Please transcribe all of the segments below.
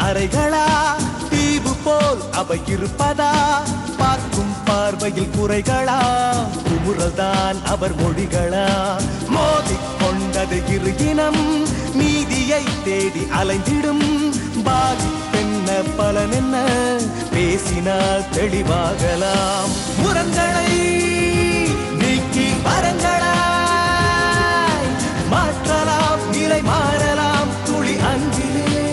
அறைகளா தீவு போல் அவை இருப்பதா பார்க்கும் பார்வையில் குறைகளா குமுறல்தான் அவர் மொழிகளா மோதிக்கொண்டது இரு இனம் நீதியை தேடி அலைந்திடும் பாதிப்பென்ன பலனென்ன பேசினால் தெளிவாகலாம் முரண்களை நீக்கி வரங்களாய் மாற்றலாம் நிலை மாறலாம் துளி அன்பிலே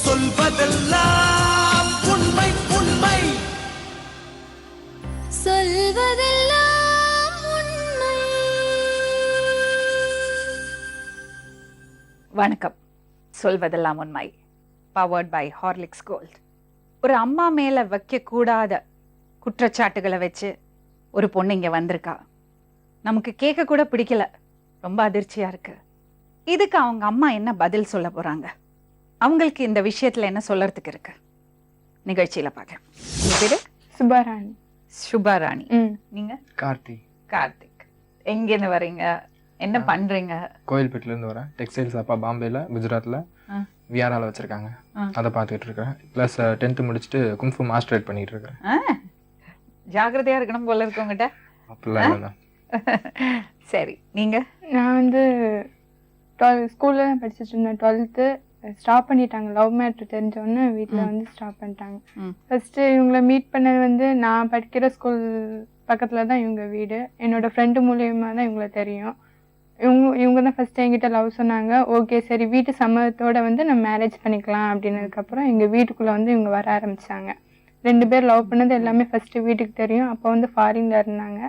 சொல்வதெல்லாம் உண்மை உண்மை சொல்வதெல்லாம் உண்மை. வணக்கம். சொல்வதெல்லாம் உண்மை. Powered by Horlicks Gold. ஒரு அம்மா மேல வைக்கக்கூடாத குற்றச்சாட்டுகளை வச்சு ஒரு பொண்ணு இங்க வந்திருக்கா. நமக்கு கேட்க கூட பிடிக்கல, ரொம்ப அதிர்ச்சியா இருக்கு. இதுக்கு அவங்க அம்மா என்ன பதில் சொல்ல போறாங்க, அவங்களுக்கு இந்த விஷயத்துல என்ன சொல்லறதுக்கு இருக்கு, நிகழ்ச்சியில பார்க்கலாம். உங்க பேரு? சுபாராணி. சுபாராணி. நீங்க? கார்த்திக். எங்கேருந்து வரீங்க, என்ன பண்றீங்க? கோயில்பேட்டில இருந்து வரேன். டெக்ஸ்டைல்ஸ் அப்பா பாம்பேல குஜராத்ல விஆர்ஆல வச்சிருக்காங்க, அதை பார்த்துட்டு இருக்கேன். பிளஸ் 10th முடிச்சுட்டு குங்ஃபு மாஸ்டரேட் பண்ணிட்டு இருக்கேன். ஜாக்கிரதையா இருக்கணும் போல இருக்கு உங்ககிட்ட. அப்படிலாம் இல்லை. சரி, நீங்க? நான் வந்து ஸ்கூல்ல தான் படிச்சுட்டு இருந்தேன். 12th ஸ்டாப் பண்ணிட்டாங்க. லவ் மேட்ரு தெரிஞ்சோடனே வீட்டில் வந்து ஸ்டாப் பண்ணிட்டாங்க. ஃபர்ஸ்ட் இவங்களை மீட் பண்ணது வந்து நான் படிக்கிற ஸ்கூல் பக்கத்தில் தான் இவங்க வீடு. என்னோட ஃப்ரெண்டு மூலியமாக தான் இவங்களை தெரியும். இவங்க தான் ஃபர்ஸ்ட் என்கிட்ட லவ் சொன்னாங்க. ஓகே சரி, வீட்டு சம்மதத்தோட வந்து நம்ம மேரேஜ் பண்ணிக்கலாம் அப்படின்னதுக்கப்புறம் எங்கள் வீட்டுக்குள்ளே வந்து இவங்க வர ஆரம்பிச்சாங்க. 2 பேர் லவ் பண்ணது எல்லாமே ஃபர்ஸ்ட் வீட்டுக்கு தெரியும். அப்போ வந்து ஃபாரின்ல இருந்தாங்க,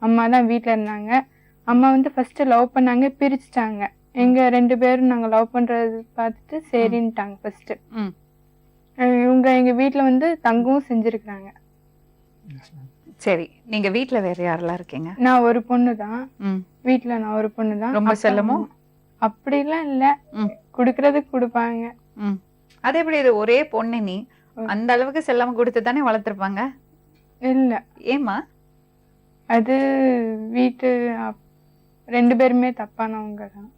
அம்மா தான் வீட்டில் இருந்தாங்க. அம்மா வந்து ஃபர்ஸ்ட் லவ் பண்ணாங்க, பிரிச்சுட்டாங்க. எங்க 2 பேரும் நாங்கள் லவ் பண்றது பார்த்துட்டு சரின்ட்டாங்க. ஃபர்ஸ்ட் இவங்க எங்க வீட்டில் வந்து தங்கவும் செஞ்சிருக்கிறாங்க. சரி, நீங்க வீட்ல வேற யாரெல்லாம் இருக்கீங்க? நான் ஒரு பொண்ணு தான் வீட்டுல. நான் ஒரு பொண்ணு தான். ரொம்ப செல்லமோ? அப்படிலாம் இல்ல, குடுக்கறதுக்கு கொடுப்பாங்க. அதே எப்படி இது ஒரே பொண்ணு, நீ அந்த அளவுக்கு செல்லாம கொடுத்து தானே வளர்த்துருப்பாங்க? இல்ல. ஏமா? அது வீட்டு 2 பேருமே தப்பானவங்க தான்.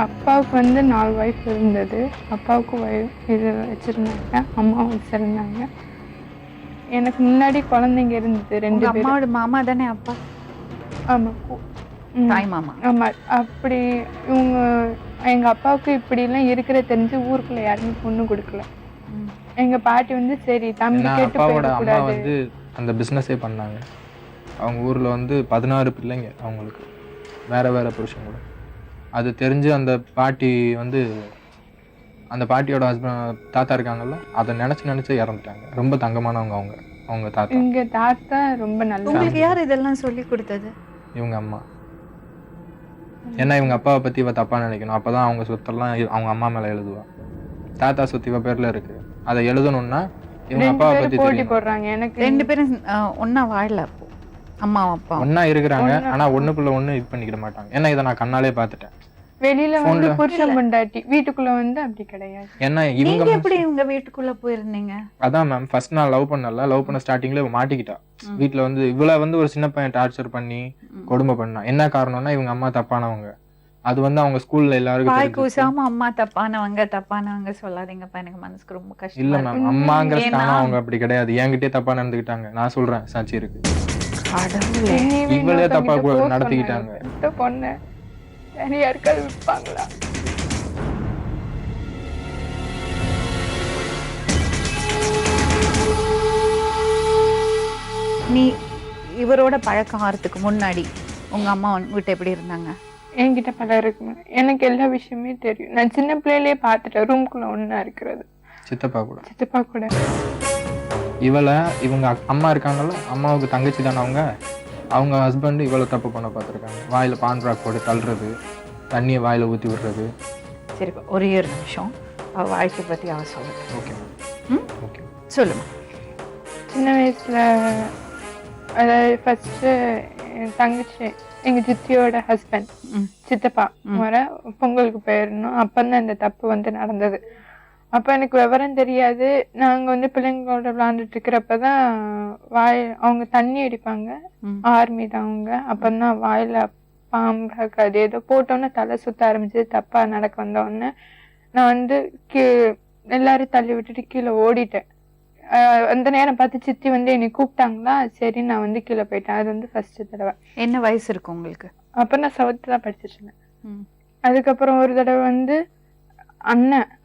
அப்பாவுக்கு வந்து 4 வைஃப் இருந்தது. அப்பாவுக்கு இது வச்சிருந்தாங்க, அம்மாவும் வச்சிருந்தாங்க. எனக்கு முன்னாடி குழந்தைங்க இருந்தது 2 பேர். அம்மாவோட மாமா தானே அப்பா? ஆமா, தாய் மாமா. ஆமா. அப்படி இவங்க எங்க அப்பாவுக்கு இப்படி எல்லாம் இருக்கிற தெரிஞ்சு ஊருக்குள்ள யாருமே பொண்ணு கொடுக்கல. எங்க பாட்டி வந்து சரி தம்பி கேட்டு அம்மா வந்து அந்த பிசினஸே பண்ணாங்க. அவங்க ஊர்ல வந்து 16 பிள்ளைங்க அவங்களுக்கு, வேற வேற புருஷன் கூட. அது தெரிஞ்சு அந்த பாட்டி வந்து அந்த பாட்டியோட ஹஸ்பண்ட் தாத்தா இருக்காங்கல்ல, அதை நினைச்சு இறந்துட்டாங்க. ரொம்ப தங்கமானவங்க அவங்க தாத்தா. எங்க தாத்தா ரொம்ப நல்ல. உங்களுக்கு யார் இதெல்லாம் சொல்லி கொடுத்தது? இவங்க அம்மா. ஏன்னா இவங்க அப்பாவை பத்தி இவ தப்பா நினைக்கணும், அப்பதான் அவங்க சொத்தெல்லாம் அவங்க அம்மா மேல எழுதுவா. தாத்தா சொத்து இவ பேர்ல இருக்கு, அதை எழுதணும்னா இவங்க அப்பாவை பத்தி போட்டி போடுறாங்க. எனக்கு 2 பேரும் ஒன்னா வாழல, அப்போ அம்மா அப்பா ஒன்னா இருக்கிறாங்க. ஆனா ஒண்ணுக்குள்ள ஒண்ணு இது பண்ணிக்கிட மாட்டாங்க. ஏன்னா இதை நான் கண்ணாலே பாத்துட்டேன். வெளியில வந்து புருஷன் பொண்டாட்டி, வீட்டுக்குள்ள வந்து அப்படி கிடையாது. ஏன்னா இவங்க எப்படி இவங்க வீட்டுக்குள்ள போயிருந்தீங்க? அதான் மேம், ஃபர்ஸ்ட் நான் லவ் பண்ண ஸ்டார்டிங்ல மாட்டிக்கிட்டா. வீட்டுல வந்து இவ்வளவு வந்து ஒரு சின்ன பையன் டார்ச்சர் பண்ணி கொடுமை பண்ணா. என்ன காரணம்னா இவங்க அம்மா தப்பானவங்க. அது வந்து அவங்க ஸ்கூல்ல எல்லாருக்கும் பாய் கூசாம அம்மா தப்பானவங்க சொல்லாதீங்கப்பா, எனக்கு மனசுக்கு ரொம்ப கஷ்டம். இல்ல மேம், அம்மாங்கிற ஸ்தானம் அவங்க அப்படி கிடையாது. என்கிட்டயே தப்பா நடந்துக்கிட்டாங்க. நான் சொல்றேன், சாட்சி இருக்கு. இவளே தப்பா நடத்திக்கிட்டாங்க. பொண்ணு யாருக்காவது விற்பாங்களா? நீ இவரோட பழக்கம் ஆறதுக்கு முன்னாடி உங்க அம்மா உங்ககிட்ட எப்படி இருந்தாங்க? என்கிட்ட பல இருக்கு. எனக்கு எல்லா விஷயமே தெரியும். நான் சின்ன பிள்ளையிலேயே பார்த்துட்டேன், ரூம்குள்ள ஒன்னா இருக்கிறது. சித்தப்பா கூட இவங்க அம்மா இருக்காங்கல்ல, அம்மாவுக்கு தங்கச்சி தானே அவங்க ஹஸ்பண்ட் இவ்வளவு தப்பு பண்ண பார்த்துருக்காங்க. வாயில பான் ராக் போட்டு தள்ளுறது, தண்ணியை வாயில ஊற்றி விடுறது. சரி, ஒரே ஒரு நிமிஷம், அவ வாழ்க்கை பத்தி அவ சொல்லுங்க. ஓகே ஓகே சொல்லுமா. சின்ன வயசுல அதாவது ஃபர்ஸ்ட் என் தங்கச்சி எங்க சித்தியோட ஹஸ்பண்ட் சித்தப்பா வர பொங்கலுக்கு போயிடணும். அப்பந்தான் இந்த தப்பு வந்து நடந்தது. அப்ப எனக்கு விவரம் தெரியாது. நாங்க வந்து பிள்ளைங்களோட விளையாண்டுட்டு இருக்கிறப்பதான் அவங்க தண்ணி அடிப்பாங்க. ஆர்மி தான் அவங்க. அப்பந்தான் வாயில பாம்பாக்கு அது ஏதோ போட்டோன்னே தலை சுத்த ஆரம்பிச்சு தப்பா நடக்க வந்தோடனே நான் வந்து எல்லாரும் தள்ளி விட்டுட்டு கீழே ஓடிட்டேன். அந்த நேரம் பார்த்து சித்தி வந்து என்னை கூப்பிட்டாங்களா, சரி நான் வந்து கீழே போயிட்டேன். அது வந்து ஃபர்ஸ்ட் தடவை. என்ன வயசு இருக்கு உங்களுக்கு? அப்ப நான் 7th தான் படிச்சுட்டு இருந்தேன். அதுக்கப்புறம் ஒரு தடவை வந்து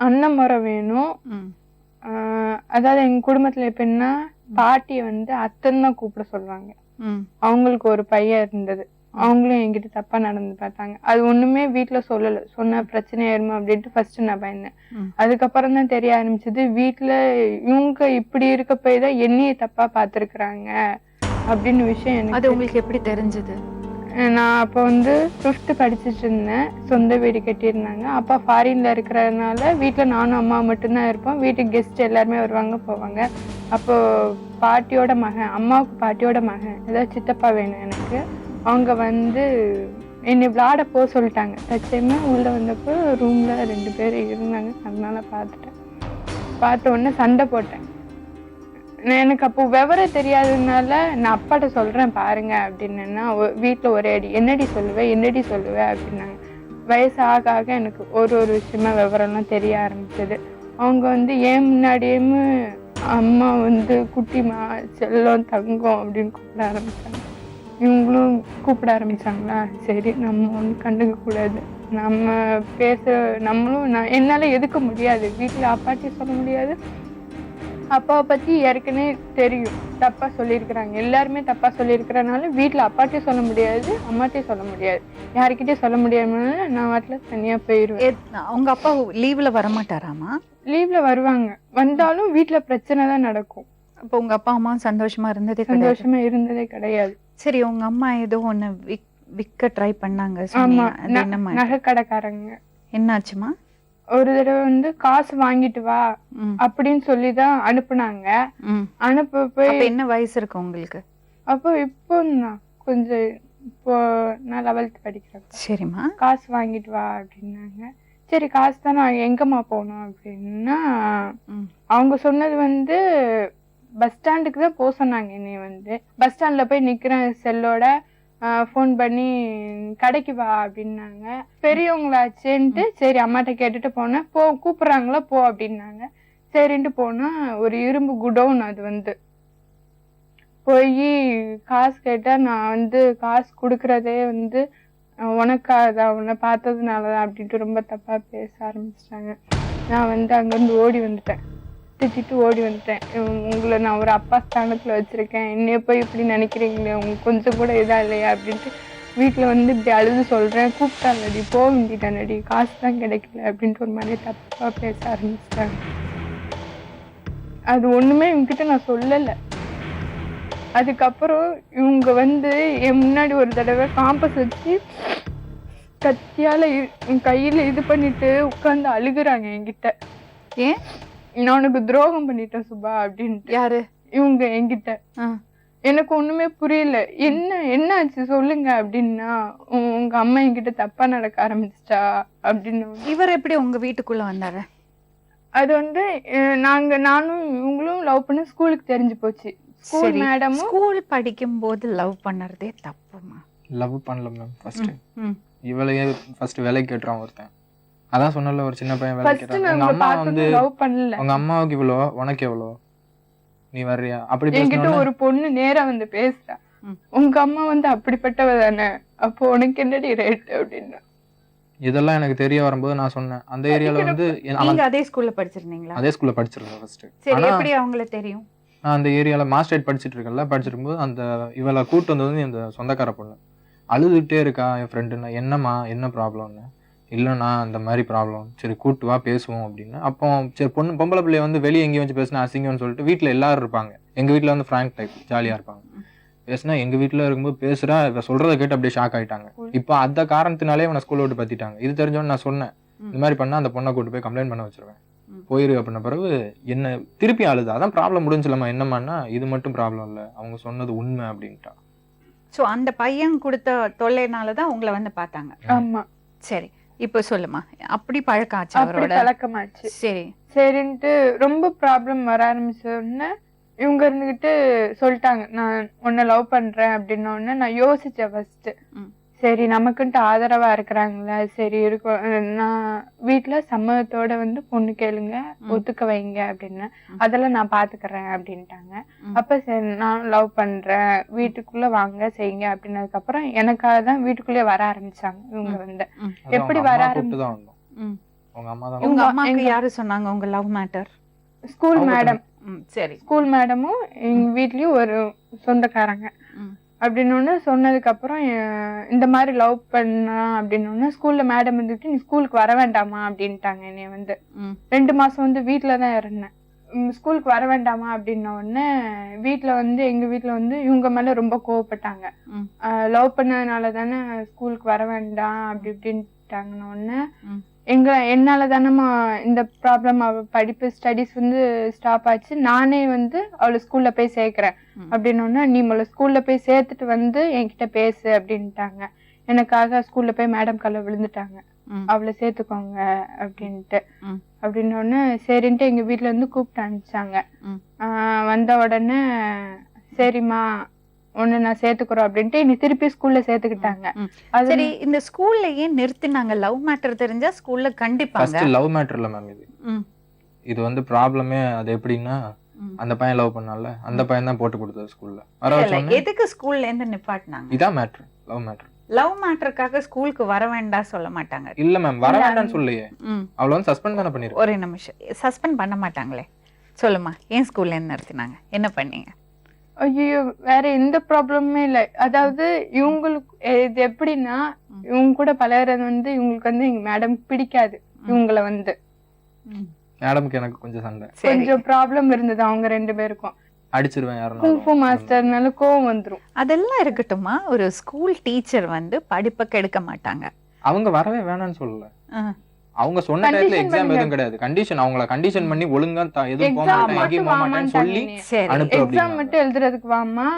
அண்ணன் முறை வேணும். அதாவது எங்க குடும்பத்துல எப்படின்னா பாட்டியை வந்து அத்தன் தான் கூப்பிட சொல்லுவாங்க. அவங்களுக்கு ஒரு பையன் இருந்தது, அவங்களும் என்கிட்ட தப்பா நடந்து பார்த்தாங்க. அது ஒண்ணுமே வீட்டுல சொல்லல, சொன்ன பிரச்சனை ஆயிருமா அப்படின்ட்டு ஃபர்ஸ்ட் நான் பயந்தேன். அதுக்கப்புறம் தான் தெரிய ஆரம்பிச்சது, வீட்டுல இவங்க இப்படி இருக்க போய் தான் என்னைய தப்பா பாத்துருக்குறாங்க அப்படின்னு விஷயம் எனக்கு. அது உங்களுக்கு எப்படி தெரிஞ்சது? நான் அப்போ வந்து 5th படிச்சுட்டு இருந்தேன். சொந்த வீடு கட்டியிருந்தாங்க. அப்பா ஃபாரின்ல இருக்கிறதுனால வீட்டில் நானும் அம்மா மட்டும்தான் இருப்போம். வீட்டுக்கு கெஸ்ட் எல்லாருமே வருவாங்க போவாங்க. அப்போ பாட்டியோட மகன், அம்மாவுக்கு பாட்டியோட மகன், ஏதாவது சித்தப்பா வேணும் எனக்கு, அவங்க வந்து என்னை விளையாட போக சொல்லிட்டாங்க. தச்சமே உள்ள வந்தப்போ ரூம்ல 2 பேர் இருந்தாங்க. அதனால பார்த்த உடனே சண்டை போட்டேன். எனக்கு அப்போ விவரம் தெரியாததுனால நான் அப்பாட்ட சொல்றேன் பாருங்க அப்படின்னா, வீட்டுல ஒரே அடி, என்னடி சொல்லுவேன் அப்படின்னாங்க. வயசு ஆக ஆக எனக்கு ஒரு விஷயமா விவரம்லாம் தெரிய ஆரம்பிச்சது. அவங்க வந்து ஏன் முன்னாடியும் அம்மா வந்து குட்டிமா, செல்லம், தங்கம் அப்படின்னு கூப்பிட ஆரம்பிச்சாங்க. இவங்களும் கூப்பிட ஆரம்பிச்சாங்களா, சரி நம்ம ஒன்றும் கண்டுக்க கூடாது, நம்ம நம்மளும் என்னால எதுக்க முடியாது, வீட்டுல அப்பாட்டி சொல்ல முடியாது, அப்பாவை பத்தி ஏற்கனவே தெரியும், தப்பா சொல்லியிருக்கிறாங்க, எல்லாருமே தப்பா சொல்லியிருக்கிறனால வீட்டுல அப்பாட்டையும் சொல்ல முடியாது, அம்மாட்டையும் சொல்ல முடியாது, யாருக்கிட்டையும் சொல்ல முடியாதனால நான் வாட்டில தனியா போயிருவேன். உங்க அப்பா லீவ்ல வரமாட்டாராமா? லீவ்ல வருவாங்க, வந்தாலும் வீட்டுல பிரச்சனை தான் நடக்கும். அப்போ உங்க அப்பா அம்மா சந்தோஷமா இருந்ததே கிடையாது. சரி, உங்க அம்மா ஏதோ ஒண்ணு விற்க ட்ரை பண்ணாங்க. ஆமா, நகை கடைக்காரங்க. என்னாச்சுமா? ஒரு தடவை வந்து காசு வாங்கிட்டு வா அப்படின்னு சொல்லிதான் அனுப்புனாங்க. அனுப்ப போய் என்ன வயசு இருக்கு உங்களுக்கு அப்போ? இப்போ கொஞ்சம் இப்போ நான் 11th படிக்கிறேன். சரிம்மா. காசு வாங்கிட்டு வா அப்படின்னாங்க. சரி காசு தானே, எங்கம்மா போகணும் அப்படின்னா, அவங்க சொன்னது வந்து பஸ் ஸ்டாண்டுக்கு தான் போக சொன்னாங்க. என்னை வந்து பஸ் ஸ்டாண்ட்ல போய் நிக்கிறேன் செல்லோட, ஃபோன் பண்ணி கடைக்கு வா அப்படின்னாங்க. பெரியவங்களாச்சேன்ட்டு சரி அம்மாட்ட கேட்டுட்டு போனேன். கூப்பிடுறாங்களா போ அப்படின்னாங்க. சரின்ட்டு போனா ஒரு இரும்பு குடோன். அது வந்து போய் காசு கேட்டா, நான் வந்து காசு கொடுக்கறதே வந்து உனக்காதான், உன்னை பார்த்ததுனாலதான் அப்படின்ட்டு ரொம்ப தப்பா பேச ஆரம்பிச்சிட்டாங்க. நான் வந்து அங்கிருந்து ஓடி வந்துட்டேன், திட்டிட்டு ஓடி வந்துட்டேன். உங்களை நான் ஒரு அப்பா ஸ்தானத்துல வச்சிருக்கேன், என்னைய போய் இப்படி நினைக்கிறீங்களே, உங்களுக்கு கொஞ்சம் கூட இதா இல்லையா அப்படின்ட்டு வீட்டுல வந்து இப்படி அழுது சொல்றேன். கூப்பிட்டாங்கடி, போக வேண்டிட்டானடி, காசு தான் கிடைக்கல அப்படின்ட்டு ஒரு மாதிரி தப்பா பேச ஆரம்பிச்சிட்டாங்க. அது ஒண்ணுமே இவங்கிட்ட நான் சொல்லல. அதுக்கப்புறம் இவங்க வந்து என் முன்னாடி ஒரு தடவை காம்பஸ் வச்சு கத்தியால கையில இது பண்ணிட்டு உட்கார்ந்து அழுகுறாங்க என்கிட்ட. ஏன்? நான் உனக்கு துரோகம் பண்ணிட்டேன் சுபா அப்படின்ட்டு. யாரு? இவங்க என்கிட்ட. எனக்கு ஒண்ணுமே புரியல, என்ன ஆச்சு சொல்லுங்க அப்படின்னா, உங்க அம்மா என்கிட்ட தப்பா நடக்க ஆரம்பிச்சிட்டா அப்படின்னு. இவர் எப்படி உங்க வீட்டுக்குள்ள வந்தாரு? அது வந்து நானும் இவங்களும் லவ் பண்ண ஸ்கூலுக்கு தெரிஞ்சு போச்சு. ஸ்கூல் மேடம் ஸ்கூல் படிக்கும் போது லவ் பண்ணறதே தப்புமா? லவ் பண்ணல மேம். ஃபர்ஸ்ட் இவளையே ஃபர்ஸ்ட் வேலைக்கு கேட்றான் ஒருத்தன். அதான் சொன்னல, ஒரு சின்ன பையன் வேலைக்கு கேட்றான். உங்க அம்மா வந்து லவ் பண்ணல. உங்க அம்மாவுக்கு இவ்வளோ, உனக்கு எவ்வளோ, நீ வர்றியா அப்படி என்கிட்ட ஒரு பொண்ணு நேரா வந்து பேசுறா, உங்க அம்மா வந்து அப்படிப்பட்டவ தானே, அப்போ உனக்கு என்னடி ரேட் அப்படின்னா. இதெல்லாம் எனக்கு தெரிய வரும்போது நான் சொன்னேன், அந்த ஏரியால வந்து நீங்க அதே ஸ்கூல்ல படிச்சிருந்தீங்களா? அதே ஸ்கூல்ல படிச்சிருந்தேன் ஃபர்ஸ்ட். சரி, எப்படி அவங்களுக்கு தெரியும்? நான் அந்த ஏரியால மாஸ்டரேட் படிச்சுட்டு இருக்கேன்ல, படிச்சிருக்கும்போது அந்த இவளை கூட்டு வந்தது வந்து இந்த சொந்தக்கார பொண்ணு அழுதுகிட்டே இருக்கா என் ஃப்ரெண்டுன்னா. என்னம்மா என்ன ப்ராப்ளம்னு. இல்லைண்ணா அந்த மாதிரி ப்ராப்ளம், சரி கூட்டு வா பேசுவோம் அப்படின்னு. அப்போ சரி பொம்பளை பிள்ளைய வந்து வெளியே எங்கேயும் வச்சு பேசினா அசிங்கம்னு சொல்லிட்டு வீட்டில் எல்லாரும் இருப்பாங்க. எங்கள் வீட்டில் வந்து ஃப்ராங்க் டைப் ஜாலியாக இருப்பாங்க. பேசினா எங்கள் வீட்டில் இருக்கும்போது பேசுகிறா, இவ சொல்கிறத கேட்டு அப்படியே ஷாக் ஆகிட்டாங்க. இப்போ அந்த காரணத்தினாலே அவனை ஸ்கூலில் விட்டு பற்றிட்டாங்க. இது தெரிஞ்சோன்னு நான் சொன்னேன், இந்த மாதிரி பண்ணால் அந்த பொண்ணை கூட்டு போய் கம்ப்ளைண்ட் பண்ண வச்சிருவேன், போயிரு அப்படின்ன பிறகு என்ன திருப்பி அழுது. அதான் ப்ராப்ளம் முடிஞ்சில்லம்மா, என்னம்மான்னா இது மட்டும் ப்ராப்ளம் இல்லை, அவங்க சொன்னது உண்மை அப்படின்ட்டா. ஸோ அந்த பையன் கொடுத்த தொல்லைனால தான் உங்களை வந்து பார்த்தாங்க. ஆமா. சரி, இப்போ சொல்லுமா, அப்படி பழக்கம் ஆச்சு அவரோட? பழக்கமாச்சு. சரி சரின்ட்டு ரொம்ப ப்ராப்ளம் வர ஆரம்பிச்சோடனே இவங்க இருந்துகிட்டு சொல்லிட்டாங்க, நான் உன்னை லவ் பண்றேன் அப்படின்ன உடனே நான் யோசிச்சேன் ஃபர்ஸ்ட். சரி நமக்குன்ட்டு ஆதரவா இருக்கிறாங்களா, சரி இருக்கும், நான் வீட்டுல சம்மதத்தோட வந்து பொண்ணு கேளுங்க, ஒத்துக்க வைங்க அப்படின்னு, அதெல்லாம் நான் பாத்துக்கிறேன் அப்படின்ட்டாங்க. அப்ப சரி நான் லவ் பண்றேன், வீட்டுக்குள்ள வாங்க செய்யுங்க அப்படின்னதுக்கு அப்புறம் எனக்காக தான் வீட்டுக்குள்ளே வர ஆரம்பிச்சாங்க இவங்க வந்து. எப்படி வர உங்க அம்மாக்கு யாரு சொன்னாங்க உங்க லவ் மேட்டர்? School madam. சரி. ஸ்கூல் மேடமும் எங்க வீட்லயும் ஒரு சொந்தக்காரங்க அப்படின்னு சொன்னதுக்கு அப்புறம் இந்த மாதிரி லவ் பண்ணலாம் அப்படின்னு ஸ்கூல்ல மேடம் வந்துட்டு நீ ஸ்கூலுக்கு வர வேண்டாமா அப்படின்ட்டாங்க. என்னைய வந்து 2 மாசம் வந்து வீட்டுலதான் இருந்தேன். ஸ்கூலுக்கு வர வேண்டாமா அப்படின்ன உடனே வீட்டுல வந்து எங்க வீட்டுல வந்து இவங்க மேல ரொம்ப கோவப்பட்டாங்க. லவ் பண்ணதுனால தானே ஸ்கூலுக்கு வர வேண்டாம் அப்படி இப்படின்ட்டாங்கன்னு உடனே என்னால தானேமா இந்த ப்ராப்ளம், அவ படிப்பு ஸ்டடிஸ் வந்து ஸ்டாப் ஆச்சு, நானே வந்து அவளை ஸ்கூல்ல போய் சேர்க்கிறேன் அப்படின்னு, நீ முதல்ல ஸ்கூல்ல போய் சேர்த்துட்டு வந்து என்கிட்ட பேசு அப்படின்ட்டாங்க. எனக்காக ஸ்கூல்ல போய் மேடம் கால விழுந்துட்டாங்க, அவளை சேர்த்துக்கோங்க அப்படின்ட்டு. அப்படின்னு சரின்ட்டு எங்க வீட்டுல இருந்து கூப்பிட்டு அனுப்பிச்சாங்க. வந்த உடனே சரிம்மா ஒண்ணு நான் சேர்த்துக்கிறோம் அப்படின்ட்டு இனி திருப்பி ஸ்கூல்ல சேர்த்துக்கிட்டாங்க. சரி, இந்த ஸ்கூல்ல ஏன் நிறுத்தினாங்க? லவ் மேட்டர் தெரிஞ்சா ஸ்கூல்ல கண்டிப்பாங்க. லவ் மேட்டர் இல்ல மேம், இது வந்து ப்ராப்ளமே. அது எப்படின்னா அந்த பையன் லவ் பண்ணால அந்த பையன் தான் போட்டு கொடுத்தது ஸ்கூல்ல. எதுக்கு ஸ்கூல்ல இருந்து நிப்பாட்டினாங்க? இதான் மேட்டர், லவ் மேட்டர். லவ் மேட்டருக்காக ஸ்கூலுக்கு வர வேண்டாம் சொல்ல மாட்டாங்க. இல்ல மேம், வர வேண்டாம்னு சொல்லையே, அவள வந்து சஸ்பெண்ட் தான பண்ணிருக்காங்க. ஒரே நிமிஷம், சஸ்பெண்ட் பண்ண மாட்டாங்களே, சொல்லுமா ஏன் ஸ்கூல்ல இருந்து நிறுத்தினாங்க, என்ன பண்ணீங்க? ஐயோ, வேற எந்த ப்ராப்ளமுமே இல்ல. அதாவது இவங்களுக்கு இது எப்படின்னா, இவங்க கூட பழகிறது வந்து இவங்களுக்கு வந்து எங்க மேடம் பிடிக்காது. இவங்கள வந்து மேடம்க்கு எனக்கு கொஞ்சம் ப்ராப்ளம் இருந்தது அவங்க 2 பேருக்கும். அடிச்சிருவேன் யாரும், குங்ஃபு மாஸ்டர்னால கோவம் வந்துரும். அதெல்லாம் இருக்கட்டுமா, ஒரு ஸ்கூல் டீச்சர் வந்து படிப்பை கெடுக்க மாட்டாங்க. அவங்க வரவே வேணாம்னு சொல்லல, அவங்க சொன்ன டைம்ல எக்ஸாம் எதுவும் கிடையாது. கண்டிஷன், அவங்கள கண்டிஷன் பண்ணி ஒழுங்கா எதுவும் போக மாட்டேன் எங்கேயும் போக மாட்டேன்னு சொல்லி எக்ஸாம் மட்டும் எழுதுறதுக்கு வாமா,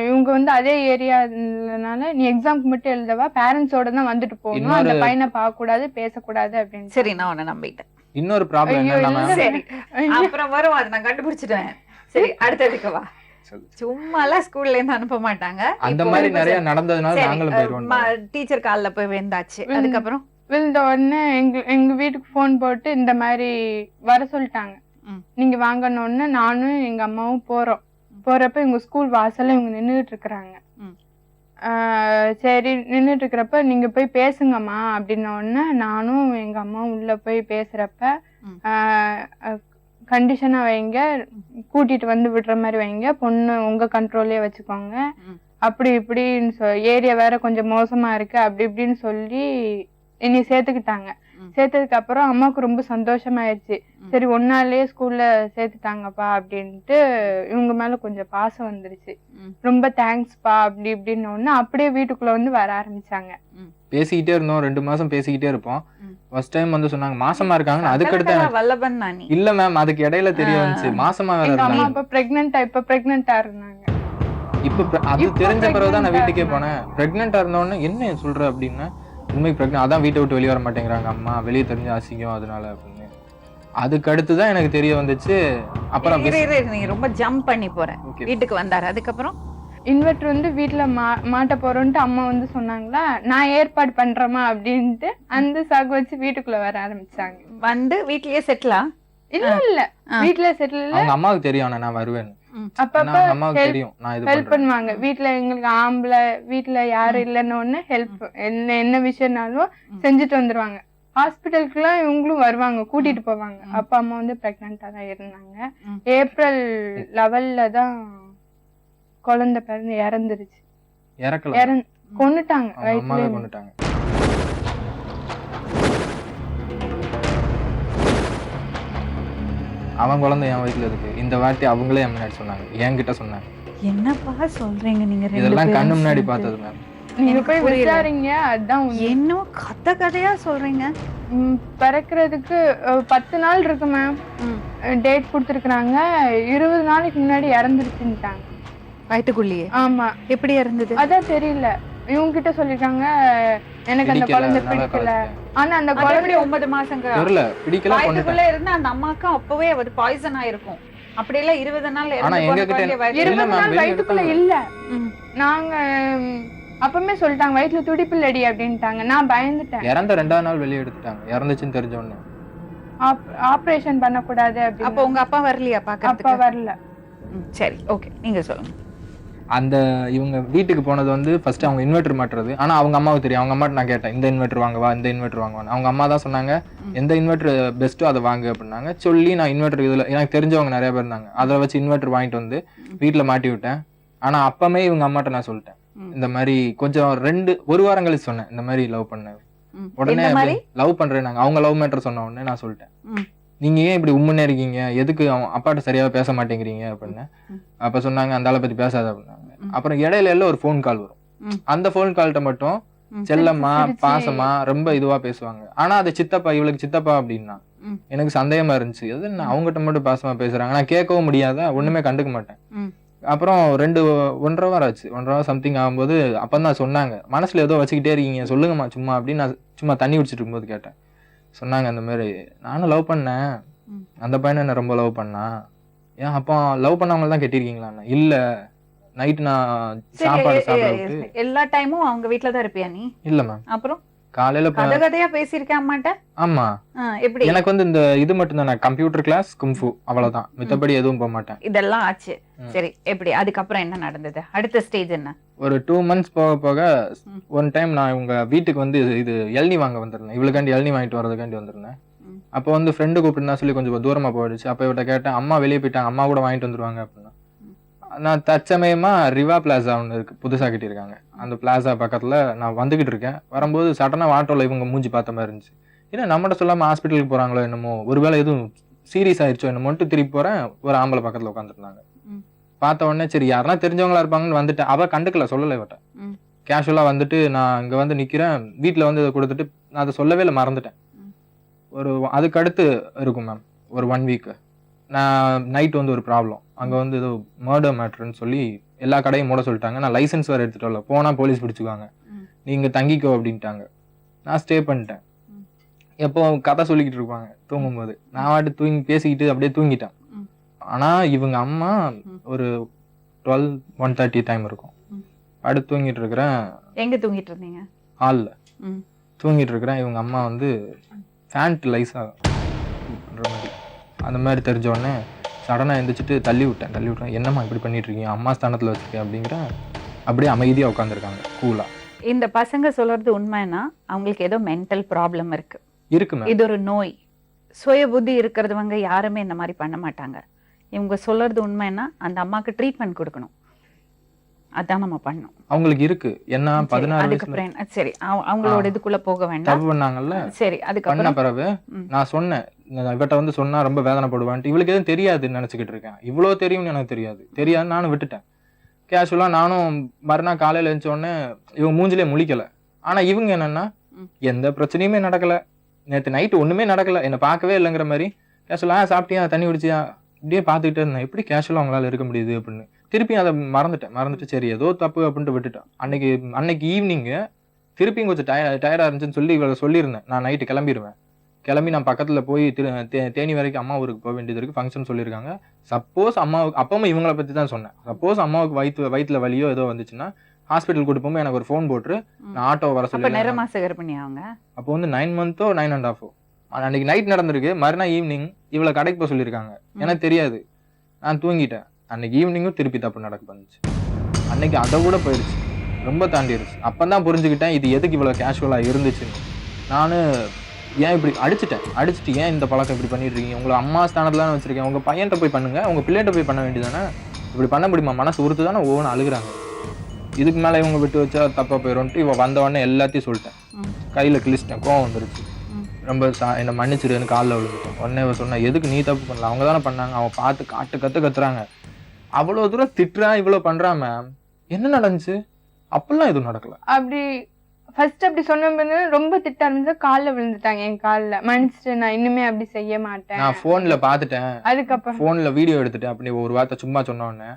இவங்க வந்து அதே ஏரியானால நீ எக்ஸாம்க்கு மட்டும் எழுதவா, பேரண்ட்ஸோட தான் வந்துட்டு போகணும், அந்த பையனை பார்க்க கூடாது பேசக்கூடாது அப்படின்னு. சரி, நான் உன்னை நம்பிட்டேன். இன்னொரு ப்ராப்ளம் என்னன்னா, சரி அப்புறம் வரும், அதை நான் கண்டுபிடிச்சிட்டேன். சரி, அடுத்ததுக்கு வா. சும்மாலாம் ஸ்கூல்ல இருந்து அனுப்ப மாட்டாங்க. அந்த மாதிரி நிறைய நடந்ததுனால நாங்களும் போயிடுவோம். டீச்சர் கால்ல போய் வெந்தாச்சு. அதுக்கப்புறம் விழுந்த உடனே எங்க வீட்டுக்கு போன் போட்டு இந்த மாதிரி வர சொல்லிட்டாங்க, நீங்க வாங்கணும்னு. நானும் எங்க அம்மாவும் போறப்ப இவங்க ஸ்கூல் வாசல்ல இவங்க நின்றுட்டு இருக்கிறாங்க. சரி நின்றுட்டு இருக்கிறப்ப நீங்க போய் பேசுங்கம்மா அப்படின்ன உடனே நானும் எங்க அம்மாவும் உள்ள போய் பேசுறப்ப கண்டிஷனா வைங்க, கூட்டிட்டு வந்து விடுற மாதிரி வைங்க, பொண்ணு உங்க கண்ட்ரோல்லயே வச்சுக்கோங்க, அப்படி இப்படின்னு ஏரியா வேற கொஞ்சம் மோசமா இருக்கு அப்படி இப்படின்னு சொல்லி என்னை சேர்த்துக்கிட்டாங்க. சேர்த்ததுக்கு அப்புறம் அம்மாவுக்கு ரொம்ப சந்தோஷமாயிருச்சு. சரி ஒன்னாலேயே ஸ்கூல்ல சேர்த்துட்டாங்கப்பா அப்படின்ட்டு இவங்க மேல கொஞ்சம் பாசம் வந்துருச்சு. ரொம்ப தேங்க்ஸ்பா அப்படி இப்படின்னு அப்படியே வீட்டுக்குள்ள வந்து வர ஆரம்பிச்சாங்க. பேசிக்கிட்டே இருந்தோம், 2 மாசம் பேசிக்கிட்டே இருப்போம். ஃபர்ஸ்ட் டைம் வந்து சொன்னாங்க மாசமா இருக்காங்க. அதுக்கடுத்து இல்ல மேம், அதுக்கு இடையில தெரிய வந்துச்சு மாசமா வேற இருந்தாங்க. அம்மா இப்ப பிரெக்னன்ட்டா இருந்தாங்க. இப்ப அது தெரிஞ்ச பிறகுதான் நான் வீட்டுக்கே போனேன். பிரெக்னன்ட்டா இருந்தோன்னு என்ன சொல்ற அப்படின்னா, உண்மை பிரெக்னன்ட், அதான் வீட்டை விட்டு வெளியே வர மாட்டேங்கிறாங்க அம்மா, வெளியே தெரிஞ்ச அசிங்கம் அதனால அப்படின்னு. அதுக்கு அடுத்துதான் எனக்கு தெரிய வந்துச்சு. அப்புறம் நீ ரொம்ப ஜம்ப் பண்ணி போறேன். வீட்டுக்கு வந்தாரு, அதுக்கப்புறம் இன்வெர்டர் வந்து வீட்டுல மாட்ட போறோம்ட்டு அம்மா வந்து சொன்னாங்களா, நான் ஏற்பாடு பண்றேமா அப்படின்ட்டு அந்த சாக்கு வச்சு வீட்டுக்குள்ள வர ஆரம்பிச்சாங்க. வந்து வீட்லயே செட்டிலா? இல்ல வீட்டுல செட்டில் இல்ல. அவங்க அம்மாவுக்கு தெரியும் நான் வருவேன், அப்பப்ப ஹெல்ப் பண்ணுவாங்க. வீட்டுல எங்களுக்கு ஆம்பளை வீட்டுல யாரும் இல்லைன்னு ஹெல்ப் என்ன விஷயம்னாலும் செஞ்சுட்டு வந்துருவாங்க. ஹாஸ்பிட்டலுக்கு எல்லாம் இவங்களும் வருவாங்க, கூட்டிட்டு போவாங்க. அப்பா அம்மா வந்து பிரெக்னண்டா தான் இருந்தாங்க. ஏப்ரல் 11 தான் குழந்தை பிறந்து இறந்துருச்சு. கொன்னுட்டாங்க, வயிற்றுல கொன்னுட்டாங்க. அவன் குழந்தை என் வயிற்றுல இருக்கு. இந்த வாட்டி அவங்களே என் முன்னாடி சொன்னாங்க, என்கிட்ட சொன்னாங்க. என்னப்பா சொல்றீங்க நீங்க? இதெல்லாம் கண்ணு முன்னாடி பார்த்தது மேம். நீங்க போய் விசாரிங்க, அதான் என்ன கதையா சொல்றீங்க. பிறக்கிறதுக்கு 10 நாள் இருக்கு மேம், டேட் கொடுத்துருக்காங்க. 20 நாளைக்கு முன்னாடி இறந்துருச்சுட்டாங்க வயிற்றுக்குள்ளேயே. ஆமா. எப்படி இறந்தது அதான் தெரியல. இவங்க கிட்ட சொல்லிருக்காங்க எனக்கு அந்த குழந்தை பிடிக்கல. ஆனா அந்த குழந்தை 9 மாசங்க வயிற்றுக்குள்ள இருந்து அந்த அம்மாக்கு அப்பவே அது பாய்சன் ஆயிருக்கும். அப்படி எல்லாம் 20 நாள் 20 நாள் வயிற்றுக்குள்ள இல்ல. நாங்க அப்பவுமே சொல்லிட்டாங்க வயிற்றுல துடிப்பு இல்லடி அப்படின்ட்டாங்க. நான் பயந்துட்டேன். இறந்த 2வது நாள் வெளியே எடுத்துட்டாங்க, இறந்துச்சுன்னு தெரிஞ்ச உடனே. ஆப்ரேஷன் பண்ணக்கூடாது அப்போ அப்படின்னு. உங்க அப்பா வரலையா அப்பா பாக்கிறதுக்கு? வரல. சரி, ஓகே, நீங்க சொல்லுங்க. அந்த இவங்க வீட்டுக்கு போனது வந்து ஃபர்ஸ்ட் அவங்க இன்வெர்டர் மாட்டுறது. ஆனா அவங்க அம்மாவுக்கு தெரியும். அவங்க அம்மாட்ட நான் கேட்டேன், இந்த இன்வெர்டர் வாங்கவா, இந்த இன்வெர்டர் வாங்குவான்னு. அவங்க அம்மா தான் சொன்னாங்க, எந்த இன்வெர்டர் பெஸ்ட்டோ அதை வாங்கு அப்படின்னாங்க. சொல்லி நான் இன்வெர்டர் இதில் எனக்கு தெரிஞ்சவங்க நிறைய பேர் இருந்தாங்க, அதை வச்சு இன்வெர்டர் வாங்கிட்டு வந்து வீட்டில் மாட்டி விட்டேன். ஆனா அப்பமே இவங்க அம்மாட்ட நான் சொல்லிட்டேன், இந்த மாதிரி கொஞ்சம் ஒரு வாரம் கழிச்சு சொன்னேன், இந்த மாதிரி லவ் பண்ணேன். உடனே லவ் பண்றேன் நாங்க. அவங்க லவ் மேட்டர் சொன்ன உடனே நான் சொல்லிட்டேன், நீங்க ஏன் இப்படி உண்மையா இருக்கீங்க, எதுக்கு அவன் அப்பாட்ட சரியாவே பேச மாட்டேங்கிறீங்க அப்படின்னு. அப்ப சொன்னாங்க, அந்த ஆளை பத்தி பேசாத அப்படின்னாங்க. அப்புறம் இடையில ஒரு ஃபோன் கால் வரும். அந்த ஃபோன் கால்கிட்ட மட்டும் செல்லம்மா பாசமா ரொம்ப இதுவா பேசுவாங்க. ஆனா அது சித்தப்பா, இவளுக்கு சித்தப்பா அப்படின்னா எனக்கு சந்தேகமா இருந்துச்சு. எது நான் அவங்ககிட்ட மட்டும் பாசமா பேசுறாங்க, நான் கேட்கவும் முடியாத, ஒண்ணுமே கண்டுக்க மாட்டேன். அப்புறம் 1.5 வாரம் ஆச்சு. 1.5 வாரம் சம்திங் ஆகும்போது அப்பதான் சொன்னாங்க, மனசுல ஏதோ வச்சுக்கிட்டே இருக்கீங்க, சொல்லுங்கம்மா சும்மா அப்படின்னு. நான் சும்மா தண்ணி குடிச்சிட்டு இருக்கும்போது கேட்டேன். சொன்னாங்க, அந்த மாதிரி நானும் லவ் பண்ணேன், அந்த பையனை என்ன ரொம்ப லவ் பண்ணா. ஏன் அப்போ லவ் பண்ணவங்க தான் கெட்டிருக்கீங்களா? இல்ல, நைட் நான் சாப்பாடு சாப்பிட்டு எல்லா டைமும் அவங்க வீட்ல தான் இருப்பியா நீ? இல்ல மேம், அப்புறம் காலையில கதையா பேசியிருக்கேன் அம்மாட்ட. ஆமா, எப்படி? எனக்கு வந்து இந்த இது மட்டும் தான், நான் கம்ப்யூட்டர் கிளாஸ், கும்ஃபு, அவ்வளவுதான். மித்தபடி எதுவும் போக மாட்டேன். இதெல்லாம் ஆச்சு. சரி, எப்படி அதுக்கப்புறம் என்ன நடந்தது? அடுத்த ஸ்டேஜ் என்ன? ஒரு 2 months போக போக ஒன் டைம் நான் உங்க வீட்டுக்கு வந்து இது இளநீ வாங்க வந்திருந்தேன். இவளுக்காண்டி இளநீ வாங்கிட்டு வரதுக்காண்டி வந்திருந்தேன். அப்போ வந்து ஃப்ரெண்டு கூப்பிட்டுனா சொல்லி கொஞ்சம் தூரமா போயிடுச்சு. அப்போ இவட்ட கேட்டேன், அம்மா வெளியே போயிட்டாங்க, அம்மா கூட வாங்கிட்டு வந்துருவாங்க அப்படின்னா. நான் தற்சமயமா ரிவா பிளாசா ஒன்று இருக்கு, புதுசா கட்டியிருக்காங்க. அந்த பிளாசா பக்கத்துல நான் வந்துகிட்டு இருக்கேன். வரும்போது சடனா ஆட்டோல இவங்க மூஞ்சி பார்த்த மாதிரி இருந்துச்சு. ஏன்னா நம்மகிட்ட சொல்லாம ஹாஸ்பிட்டலுக்கு போறாங்களோ என்னமோ, ஒருவேளை எதுவும் சீரியஸ் ஆயிடுச்சோ என்னமோட்டு திருப்பி போறேன். ஒரு ஆம்பளை பக்கத்துல உட்காந்துருந்தாங்க. பார்த்த உடனே சரி யாருன்னா தெரிஞ்சவங்களா இருப்பாங்கன்னு வந்துட்டேன். அவ கண்டுக்கல, சொல்லலை இவட்ட. கேஷுவலா வந்துட்டு நான் இங்க வந்து நிக்கிறேன், வீட்டுல வந்து இதை கொடுத்துட்டு நான் அதை சொல்லவே இல்லை, மறந்துட்டேன். அதுக்கு அடுத்து இருக்கும் மேம் ஒரு 1 week. நான் நைட் வந்து ஒரு ப்ராப்ளம், அங்க வந்து ஏதோ மர்டர் மேட்டர்ன்னு சொல்லி எல்லா கடையும் மூட சொல்லிட்டாங்க. நான் லைசன்ஸ் வேற எடுத்துட்டு வரல, போனா போலீஸ் பிடிச்சுக்குவாங்க, நீங்க தங்கிக்கோ அப்படின்ட்டாங்க. நான் ஸ்டே பண்ணிட்டேன். எப்போ கதை சொல்லிக்கிட்டு இருப்பாங்க தூங்கும்போது, நான் வாட்டு தூங்கி பேசிக்கிட்டு அப்படியே தூங்கிட்டேன். ஆனா இவங்க அம்மா ஒரு 12-1:30 டைம் இருக்கும், அடுத்து தூங்கிட்டு இருக்கிறேன். எங்க தூங்கிட்டு இருந்தீங்க? ஹால்ல தூங்கிட்டு இருக்கிறேன். இவங்க அம்மா வந்து ஃபேண்ட் லைஸா பண்ற மாதிரி, அந்த மாதிரி தெரிஞ்ச உடனே சடனா எழுந்திரிச்சிட்டு தள்ளி விட்டேன். என்னம்மா இப்படி பண்ணிட்டு இருக்கீங்க, அம்மா ஸ்தானத்துல வச்சிருக்கேன் அப்படிங்கிற. அப்படியே அமைதியா உட்காந்துருக்காங்க கூலா. இந்த பசங்க சொல்றது உண்மைன்னா அவங்களுக்கு ஏதோ மென்டல் ப்ராப்ளம் இருக்கு. இது ஒரு நோய். சுய புத்தி இருக்கிறவங்க யாருமே இந்த மாதிரி பண்ண மாட்டாங்க. இவங்க சொல்றது உண்மைன்னா அந்த அம்மாக்கு ட்ரீட்மெண்ட் கொடுக்கணும், அதான் நம்ம பண்ணணும். அவங்களுக்கு இருக்கு என்ன 16 வயசுல. சரி, அவங்களோட இதுக்குள்ள போக வேண்டாம். தப்பு பண்ணாங்கல்ல. சரி, அதுக்கு பண்ண பிறகு நான் சொன்னேன், இவட்ட வந்து சொன்னா ரொம்ப வேதனைப்படுவான்ட்டு. இவளுக்கு எதுவும் தெரியாதுன்னு நினைச்சுக்கிட்டு இருக்கேன். இவ்வளவு தெரியும்னு எனக்கு தெரியாது நானும் விட்டுட்டேன். கேஷுவலா நானும் மறுநாள் காலையில எழுந்த உடனே இவங்க மூஞ்சிலே முழிக்கல. ஆனா இவங்க என்னன்னா, எந்த பிரச்சனையுமே நடக்கல, நேற்று நைட்டு ஒண்ணுமே நடக்கல, என்ன பார்க்கவே இல்லைங்கிற மாதிரி கேஷுவலா சாப்பிட்டியா, தண்ணி குடிச்சியா, இப்படியே பார்த்துக்கிட்டே இருந்தேன். எப்படி கேஷுவலா அவங்களால இருக்க முடியுது அப்படின்னு. திருப்பி அதை மறந்துட்டு சரி ஏதோ தப்பு அப்படின்ட்டு விட்டுட்டேன். அன்னைக்கு ஈவினிங்கு திருப்பியும் கொஞ்சம் டயர்டா இருந்துச்சுன்னு சொல்லி இவளை சொல்லியிருந்தேன், நான் நைட்டு கிளம்பி நான் பக்கத்துல போய் தேனி வரைக்கும் அம்மா ஊருக்கு போக வேண்டியது இருக்கு, ஃபங்க்ஷன் சொல்லியிருக்காங்க. சப்போஸ் அம்மாவுக்கு அப்பவும் இவங்களை பத்தி தான் சொன்னேன், சப்போஸ் அம்மாவுக்கு வயிற்றுல வலியோ ஏதோ வந்துச்சுன்னா ஹாஸ்பிட்டல் கூட்டு போகும்போது எனக்கு ஒரு ஃபோன் போட்டு நான் ஆட்டோ வர சொல்லி. அப்போ வந்து 9 months 9.5. அன்னைக்கு நைட் நடந்திருக்கு. மறுநாள் ஈவினிங் இவளை கடைக்கு போக சொல்லியிருக்காங்க. எனக்கு தெரியாது, நான் தூங்கிட்டேன். அன்னைக்கு ஈவினிங்கும் திருப்பி தப்பு நடக்க பண்ணுச்சு. அன்னைக்கு அதை கூட போயிடுச்சு, ரொம்ப தாண்டிடுச்சு. அப்பதான் புரிஞ்சுக்கிட்டேன் இது எதுக்கு இவ்வளவு கேஷுவலா இருந்துச்சுன்னு. நானு ஏன் இப்படி அடிச்சுட்டு ஏன் இந்த பழக்கம் இப்படி பண்ணிட்டு இருக்கீங்க, உங்களை அம்மா ஸ்தானத்துல தானே வச்சிருக்கேன், உங்க பையன்கிட்ட போய் பண்ணுங்க, உங்க பிள்ளைகிட்ட போய் பண்ண வேண்டியதானே, இப்படி பண்ண முடியுமா, மனசு உறுத்து தானே ஒவ்வொன்று அழுகுறாங்க. இதுக்கு மேல இவங்க விட்டு வச்சா தப்பா போயிடும்ட்டு இவ வந்த உடனே எல்லாத்தையும் சொல்லிட்டேன். கையில கிழிச்சிட்டேன், கோவம் வந்துருச்சு. ரொம்ப என்ன மன்னிச்சிருன்னு காலில் விழுந்துட்டேன். உடனே இவ சொன்னா, எதுக்கு நீ தப்பு பண்ணல, அவங்க தானே பண்ணாங்க, அவன் பார்த்து கத்துறாங்க. அவ்வளவு தூரம் திட்டுறா, இவ்வளவு பண்றா. மேம் என்ன நடந்துச்சு? அப்பெல்லாம் எதுவும் நடக்கல. அப்படி ஃபர்ஸ்ட் அப்படி சொன்ன ரொம்ப திட்ட ஆரம்பிச்சு காலில் விழுந்துட்டாங்க, என் காலில். மன்னிச்சிட்டு, நான் இன்னுமே அப்படி செய்ய மாட்டேன். நான் போன்ல பாத்துட்டேன், அதுக்கப்புறம் போன்ல வீடியோ எடுத்துட்டேன். அப்படி ஒரு வார்த்தை சும்மா சொன்ன உடனே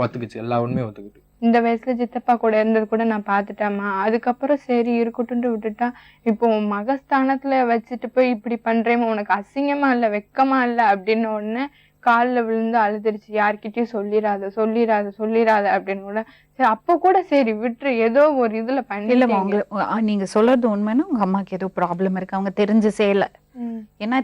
ஒத்துக்குச்சு, எல்லா உண்மையும் ஒத்துக்கிட்டு. இந்த வயசுல சித்தப்பா கூட இருந்தது கூட நான் பாத்துட்டேம்மா. அதுக்கப்புறம் சரி இருக்கட்டும் விட்டுட்டா. இப்போ மகஸ்தானத்துல வச்சுட்டு போய் இப்படி பண்றேமா, உனக்கு அசிங்கமா இல்ல, வெக்கமா இல்ல அப்படின்னு உடனே காலில் விழுந்து அழுதுருச்சு, யார்கிட்டயும் சொல்லிடாத அப்படின்னு கூட. சரி அப்ப கூட சரி விட்டுரு, ஏதோ ஒரு இதுல இல்லம்மா பண்ணி நீங்க சொல்றது உண்மைன்னா உங்க அம்மாக்கு ஏதோ ப்ராப்ளம் இருக்கு, அவங்க தெரிஞ்சு செய்யல. ஏன்னா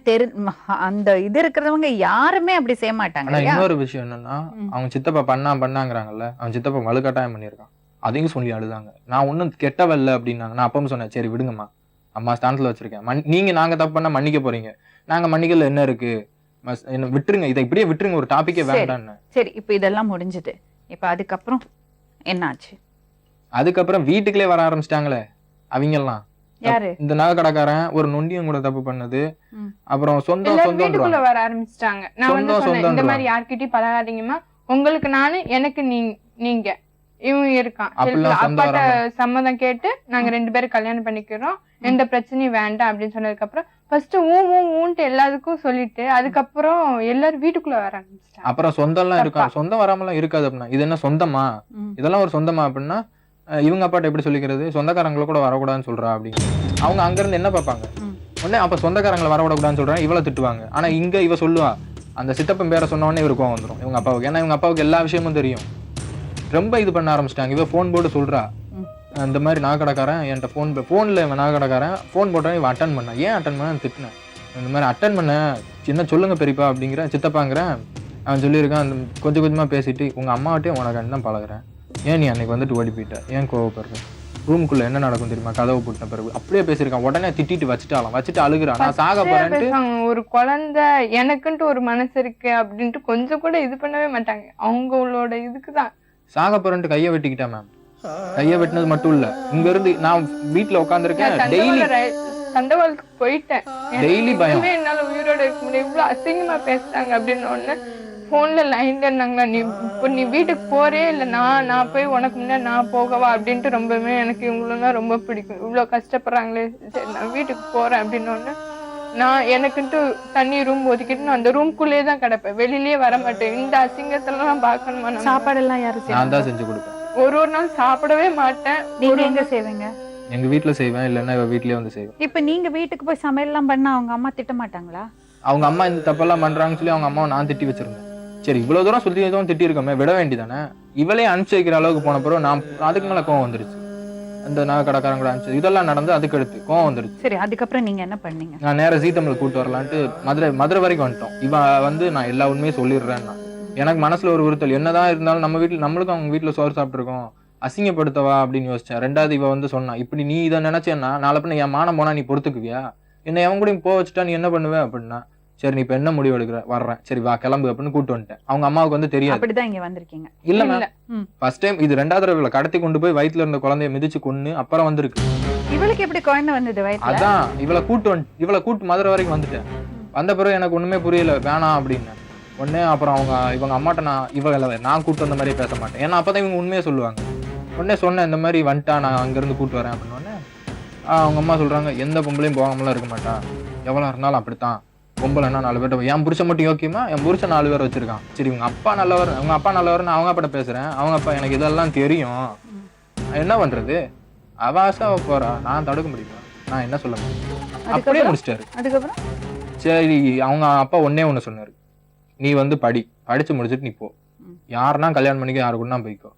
அந்த இது இருக்கிறவங்க யாருமே அப்படி செய்ய மாட்டாங்க ஆனா இல்லையா? இன்னொரு விஷயம் என்னன்னா, அவங்க சித்தப்பா பண்ணாங்கிறாங்கல்ல, அவன் சித்தப்பா வலுக்கட்டாயம் பண்ணியிருக்கான். அதையும் சொல்லி அழுதாங்க. நான் ஒன்னும் கெட்டவல்ல அப்படின்னாங்க. நான் அப்பவும் சொன்னேன், சரி விடுங்கம்மா, அம்மா ஸ்தானத்துல வச்சிருக்கேன், நாங்க தப்பு பண்ணா மன்னிக்க போறீங்க, நாங்க மன்னிக்கல என்ன இருக்கு, என்ன விட்டுருங்க, இதை இப்படியே விட்டுருங்க, ஒரு டாபிக்கே வேண்டான்னு. சரி இப்ப இதெல்லாம் முடிஞ்சது, இப்ப அதுக்கப்புறம் என்னாச்சு? அதுக்கப்புறம் வீட்டுக்குள்ளே வர ஆரம்பிச்சிட்டாங்களே அவங்க எல்லாம். யாரு? இந்த நகை கடைக்காரன் ஒரு நொண்டியும் கூட தப்பு பண்ணது. அப்புறம் சொந்தம் வீட்டுக்குள்ள வர ஆரம்பிச்சிட்டாங்க. நான் வந்து சொன்னேன், இந்த மாதிரி யார்கிட்டயும் பழகாதீங்கம்மா, உங்களுக்கு நானு, எனக்கு நீங்க இவன் இருக்கான், அப்பாட்ட சம்மதம் கேட்டு நாங்க 2 பேரும் கல்யாணம் பண்ணிக்கிறோம், எந்த பிரச்சனையும் வேண்டாம் அப்படின்னு சொன்னதுக்கு அப்புறம் ஃபர்ஸ்ட் ஊன்ட்டு எல்லாத்துக்கும் சொல்லிட்டு அதுக்கப்புறம் எல்லாரும் வீட்டுக்குள்ள வர ஆரம்பிச்சிட்டாங்க. அப்புறம் சொந்தம் எல்லாம் இருக்கும், சொந்தம் வராமலாம் இருக்காது அப்படின்னா, இது என்ன சொந்தமா, இதெல்லாம் ஒரு சொந்தமா அப்படின்னா, இவங்க அப்பாட்ட எப்படி சொல்லிக்கிறது, சொந்தக்காரங்களை கூட வரக்கூடாதுன்னு சொல்றா அப்படின்னு. அவங்க அங்க இருந்து என்ன பார்ப்பாங்க, உடனே அப்ப சொந்தக்காரங்களை வரவிடக்கூடாதுன்னு சொல்றாங்க, இவளை திட்டுவாங்க. ஆனா இங்க இவ சொல்லுவா, அந்த சித்தப்பன் பேரை சொன்ன உடனே இவருக்கும் வந்துடும் இவங்க அப்பாவுக்கு. ஏன்னா இவங்க அப்பாவுக்கு எல்லா விஷயமும் தெரியும். ரொம்ப இது பண்ண ஆரம்பிச்சிட்டாங்க. இவ போன் போட்டு சொல்றா, இந்த மாதிரி நகைக்கடைக்காரன் என்கிட்ட போன்ல இவன் நகைக்கடைக்காரன் போன் போட்டான், இவன் அட்டன் பண்ண, ஏன் அட்டன் பண்ண திட்டினேன், இந்த மாதிரி அட்டன் பண்ண சின்ன சொல்லுங்க பெரியப்பா அப்படிங்கிற, சித்தப்பாங்கிறேன். அவன் சொல்லியிருக்கான், கொஞ்சம் கொஞ்சமா பேசிட்டு உங்க அம்மாவட்டையும் உனக்கு தான் பழகுறேன், ஏன் நீ அன்னைக்கு வந்துட்டு ஓடி போயிட்ட, ஏன் கோவப்படுற, ரூமுக்குள்ள என்ன நடக்கும் தெரியுமா, கதவு போட்ட பிறகு அப்படியே பேசியிருக்கான். உடனே திட்டிட்டு வச்சுட்டு அழுகுறான், நான் சாக போறேன்ட்டு. ஒரு குழந்தை எனக்குன்ட்டு ஒரு மனசு இருக்கு அப்படின்ட்டு கொஞ்சம் கூட இது பண்ணவே மாட்டாங்க. அவங்களோட இதுக்குதான் சாக போறேன்ட்டு கையை வெட்டிக்கிட்டேன் மேம். கையை வெட்டினது மட்டும் இல்ல, இங்க இருந்து நான் வீட்டுல உட்காந்துருக்கேன், டெய்லி தண்டவாளத்துக்கு போயிட்டேன், டெய்லி பயம், என்னால உயிரோட இருக்க முடியும், இவ்வளவு அசிங்கமா பேசுறாங்க அப்படின்னு ஒண்ணு போன்ல லைன்ல இருந்தாங்களா, நீ வீட்டுக்கு போறே இல்ல, நான் போய் உனக்கு முன்னாடி நான் போகவா அப்படின்ட்டு. ரொம்பவே எனக்கு இவங்களதான் ரொம்ப பிடிக்கும், இவ்வளவு கஷ்டப்படுறாங்களே, சரி நான் வீட்டுக்கு போறேன் அப்படின்னு ஒண்ணு. நான் எனக்குன்ட்டு தண்ணி ரூம் ஒதுக்கிட்டு நான் அந்த ரூம்குள்ளேயே தான் கிடப்பேன், வெளியிலயே வர மாட்டேன். இந்த அசிங்கத்தெல்லாம் பாக்கணுமா? சாப்பாடு எல்லாம் யாரு நான் தான் செஞ்சு கொடுப்பேன். ஒரு நாள் சாப்பிடவே மாட்டேன். நீங்க எங்க செய்வீங்க? எங்க வீட்டுல செய்வேன், இல்லன்னா இவ வீட்லயே வந்து செய்வேன். இப்ப நீங்க வீட்டுக்கு போய் சமையல் எல்லாம் பண்ணா அவங்க அம்மா திட்ட மாட்டாங்களா? அவங்க அம்மா இந்த தப்பெல்லாம் பண்றாங்கன்னு சொல்லி அவங்க அம்மாவை நான் திட்டி வச்சிருந்தேன். சரி இவ்வளவு தூரம் சொல்லி எதுவும் திட்டி இருக்கோமே, விட வேண்டிதானே. இவளே அனுப்பிச்சு வைக்கிற அளவுக்கு போன பிறகு நான் அதுக்கு மேல கோவம் வந்துருச்சு. அந்த நகை கடைக்காரங்க கூட அனுப்பிச்சு இதெல்லாம் நடந்து அதுக்கு எடுத்து கோவம் வந்துருச்சு. சரி அதுக்கப்புறம் நீங்க என்ன பண்ணீங்க? நான் நேர ஜீத்தமிழ் கூட்டு வரலான்ட்டு மதுரை வரைக்கும் வந்துட்டோம். இவன் நான் எல்லா உண்மையும் சொல்லிடுறேன்னா, எனக்கு மனசுல ஒரு உறுத்தல், என்னதான் இருந்தாலும் நம்ம வீட்டுல நம்மளுக்கும் அவங்க வீட்டுல சோறு சாப்பிட்டுருக்கோம், அசிங்கப்படுத்தவா அப்படின்னு யோசிச்சேன். ரெண்டாவது இவ வந்து சொன்னா, இப்படி நீ இதை நினைச்சேன்னா நாளை பின்ன என் மானம் போனா நீ பொறுத்துக்குவியா, என்னை எவன் கூட போக வச்சுட்டா நீ என்ன பண்ணுவ அப்படின்னா, சரி நீ இப்ப என்ன முடிவு எடுக்கிற, வர்றேன், சரி வா கிளம்பு அப்படின்னு கூட்டு வந்துட்டேன். அவங்க அம்மாவுக்கு வந்து தெரியாது. அப்படிதான் இங்க வந்திருக்கீங்க? இல்ல மேம், ஃபர்ஸ்ட் டைம் இது. ரெண்டாவது தடவை கடத்தி கொண்டு போய் வயிற்றுல இருந்த குழந்தைய மிதிச்சு கொன்னு அப்புறம் வந்திருக்கு. இவளுக்கு எப்படி குழந்தை வந்தது வயிற்றுல? அதான் இவளை கூட்டு மதுரை வரைக்கும் வந்துட்டேன். வந்த பிறகு எனக்கு ஒண்ணுமே புரியல, வேணாம் அப்படின்னு உடனே. அப்புறம் இவங்க அம்மாட்ட நான் கூட்டு வந்த மாதிரியே பேச மாட்டேன், ஏன்னா அப்பதான் இவங்க உண்மையே சொல்லுவாங்க. உடனே சொன்னேன், இந்த மாதிரி வந்துட்டா நான் அங்கிருந்து கூட்டு வரேன் அப்படின்னு. உடனே அவங்க அம்மா சொல்றாங்க, எந்த பொம்பளையும் போகாமலாம் இருக்க மாட்டா, எவ்வளவு இருந்தாலும் அப்படித்தான், பொம்பளைன்னா 4 பேர், என் புருஷன் மட்டும் யோக்கியமா, என் புருஷன் 4 பேர் வச்சிருக்கான். சரி உங்க அப்பா நல்லவர்னு அவங்க அப்பாட்ட பேசுறேன், அவங்க அப்பா எனக்கு இதெல்லாம் தெரியும், என்ன பண்றது, அவாசா போறா, நான் தடுக்க முடியுமா, நான் என்ன சொல்ல முடியும், அப்படியே முடிச்சிட்டாரு. அதுக்கப்புறம் சரி அவங்க அப்பா ஒண்ணு சொன்னாரு, நீ வந்து படிச்சு முடிச்சுட்டு நீ போ, யாருன்னா கல்யாணம் பண்ணிக்க, யாரு கூட போய்க்கோ,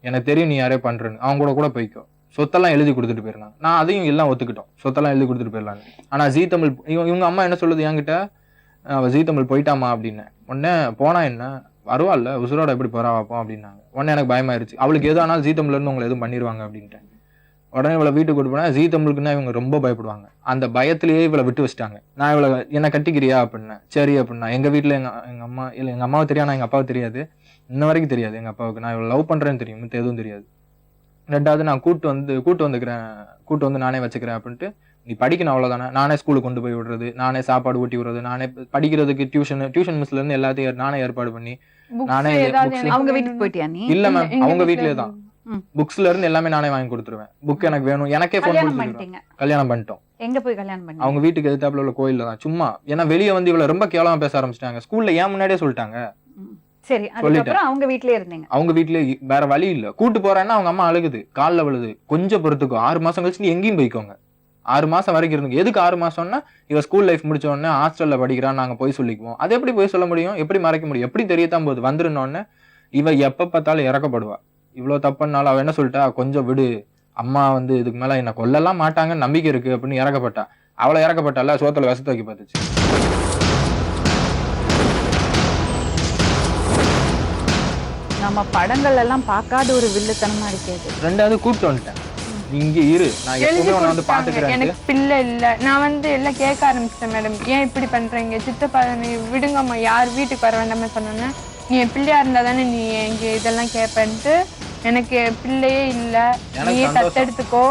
எனக்கு தெரியும் நீ யாரே பண்றேன்னு, அவங்க கூட போய்க்கோ, சொத்தெல்லாம் எழுதி கொடுத்துட்டு போயிருந்தாங்க. நான் அதையும் எல்லாம் ஒத்துக்கிட்டோம், சொத்தெல்லாம் எழுதி கொடுத்துட்டு போயிடலான்னு. ஆனா ஜீத்தமிழ் இவங்க அம்மா என்ன சொல்லுது என்கிட்ட, ஜீத்தமிழ் போயிட்டாமா அப்படின்னு. உடனே போனா என்ன வருவாள்ல, உசுரோட எப்படி போறா வைப்போம் அப்படின்னாங்க. உடனே எனக்கு பயமாயிருச்சு, அவளுக்கு எது ஆனாலும் ஜீத்தமிழ்ல இருந்து உங்களை எதுவும் பண்ணிடுவாங்க அப்படின்ட்டு. உடனே இவளை வீட்டுக்கு கூட்டு போனா, ஜீத்தமிழுக்குன்னா இவங்க ரொம்ப பயப்படுவாங்க, அந்த பயத்திலேயே இவளை விட்டு வச்சுட்டாங்க. நான் இவளை என்ன கட்டிக்கிறியா அப்படின்னேன். சரி அப்படின்னா, எங்க வீட்டுல எங்க அம்மா இல்ல, எங்க அம்மாவுக்கு தெரியும், எங்க அப்பாவுக்கு தெரியாது, இன்ன வரைக்கும் தெரியாது எங்க அப்பாவுக்கு. நான் இவளை லவ் பண்றேன்னு தெரியும், மத்த எதுவும் தெரியாது. ரெண்டாவது நான் கூட்டு வந்து நானே வச்சுக்கிறேன் அப்படின்ட்டு, நீ படிக்கணும் அவ்வளவுதானே, நானே ஸ்கூலுக்கு கொண்டு போய் விடுறது, நானே சாப்பாடு ஊட்டி விடுறது, நானே படிக்கிறதுக்கு டியூஷன் மிஸ்ல இருந்து எல்லாத்தையும் நானே ஏற்பாடு பண்ணி நானே. அவங்க வீட்டுக்கு போயிட்டியா நீ? இல்ல மேம், அவங்க வீட்லயே தான், புக்ஸ்ல இருந்து எல்லாமே நானே வாங்கி கொடுத்துருவேன். புக் எனக்கு வேணும், எனக்கே கல்யாணம் பண்ணிட்டோம். எங்க போய் கல்யாணம் பண்ணி? அவங்க வீட்டுக்கு எதிர்த்தாப்புல உள்ள கோயில்ல தான். சும்மா ஏன்னா வெளியே வந்து இவ்வளவு ரொம்ப கேவலமா பேச ஆரம்பிச்சிட்டாங்க, ஸ்கூல்ல ஏன் முன்னாடியே சொல்லிட்டாங்க. சரி அதுக்கப்புறம் அவங்க வீட்லயே இருந்தீங்க? அவங்க வீட்லயே, வேற வழி இல்ல. கூட்டு போறேன்னா அவங்க அம்மா அழுகுது, கால்ல விழுது, கொஞ்சம் பொறுத்துக்கோ, 6 மாசம் கழிச்சு நீ எங்கேயும் போய்க்கோங்க, 6 மாசம் வரைக்கும் இருந்து எதுக்கு 6 மாசம்னா இவ ஸ்கூல் லைஃப் முடிச்ச உடனே ஹாஸ்டல்ல படிக்கிறான் நாங்க போய் சொல்லிக்குவோம். அது எப்படி போய் சொல்ல முடியும்? எப்படி மறைக்க முடியும்? எப்படி தெரியத்தான் போகுது? வந்துருந்தோடனே இவ எப்ப பார்த்தாலும் இறக்கப்படுவா. இவ்வளவு தப்புனாலும் அவ என்ன சொல்லிட்டா, கொஞ்சம் விடு, அம்மா வந்து இதுக்கு மேல என்ன கொல்லலாம் மாட்டாங்கன்னு நம்பிக்கை இருக்கு அப்படின்னு இறக்கப்பட்டா. அவளை இறக்கப்பட்டால சோத்துல விஷத்தை வைக்க பார்த்துச்சு. நம்ம படங்கள் எல்லாம் பார்க்காத ஒரு வில்லுத்தனமா இருக்கிறது. 2வது கூப்பிட்டு வந்துட்டேன், இங்க இரு, நான் எப்பவுமே உன்னை வந்து பாத்துக்கிறேன். எனக்கு பிள்ளை இல்ல, நான் வந்து எல்லாம் கேட்க ஆரம்பிச்சிட்டேன். மேடம் ஏன் இப்படி பண்றீங்க, சித்தப்பா நீ விடுங்கம்மா, யார் வீட்டுக்கு வர வேண்டாமே சொன்னோன்னே, நீ என் பிள்ளையா இருந்தா தானே நீ இங்க இதெல்லாம் கேட்பேன்ட்டு, எனக்கு பிள்ளையே இல்ல, நீயே தத்தெடுத்துக்கோ,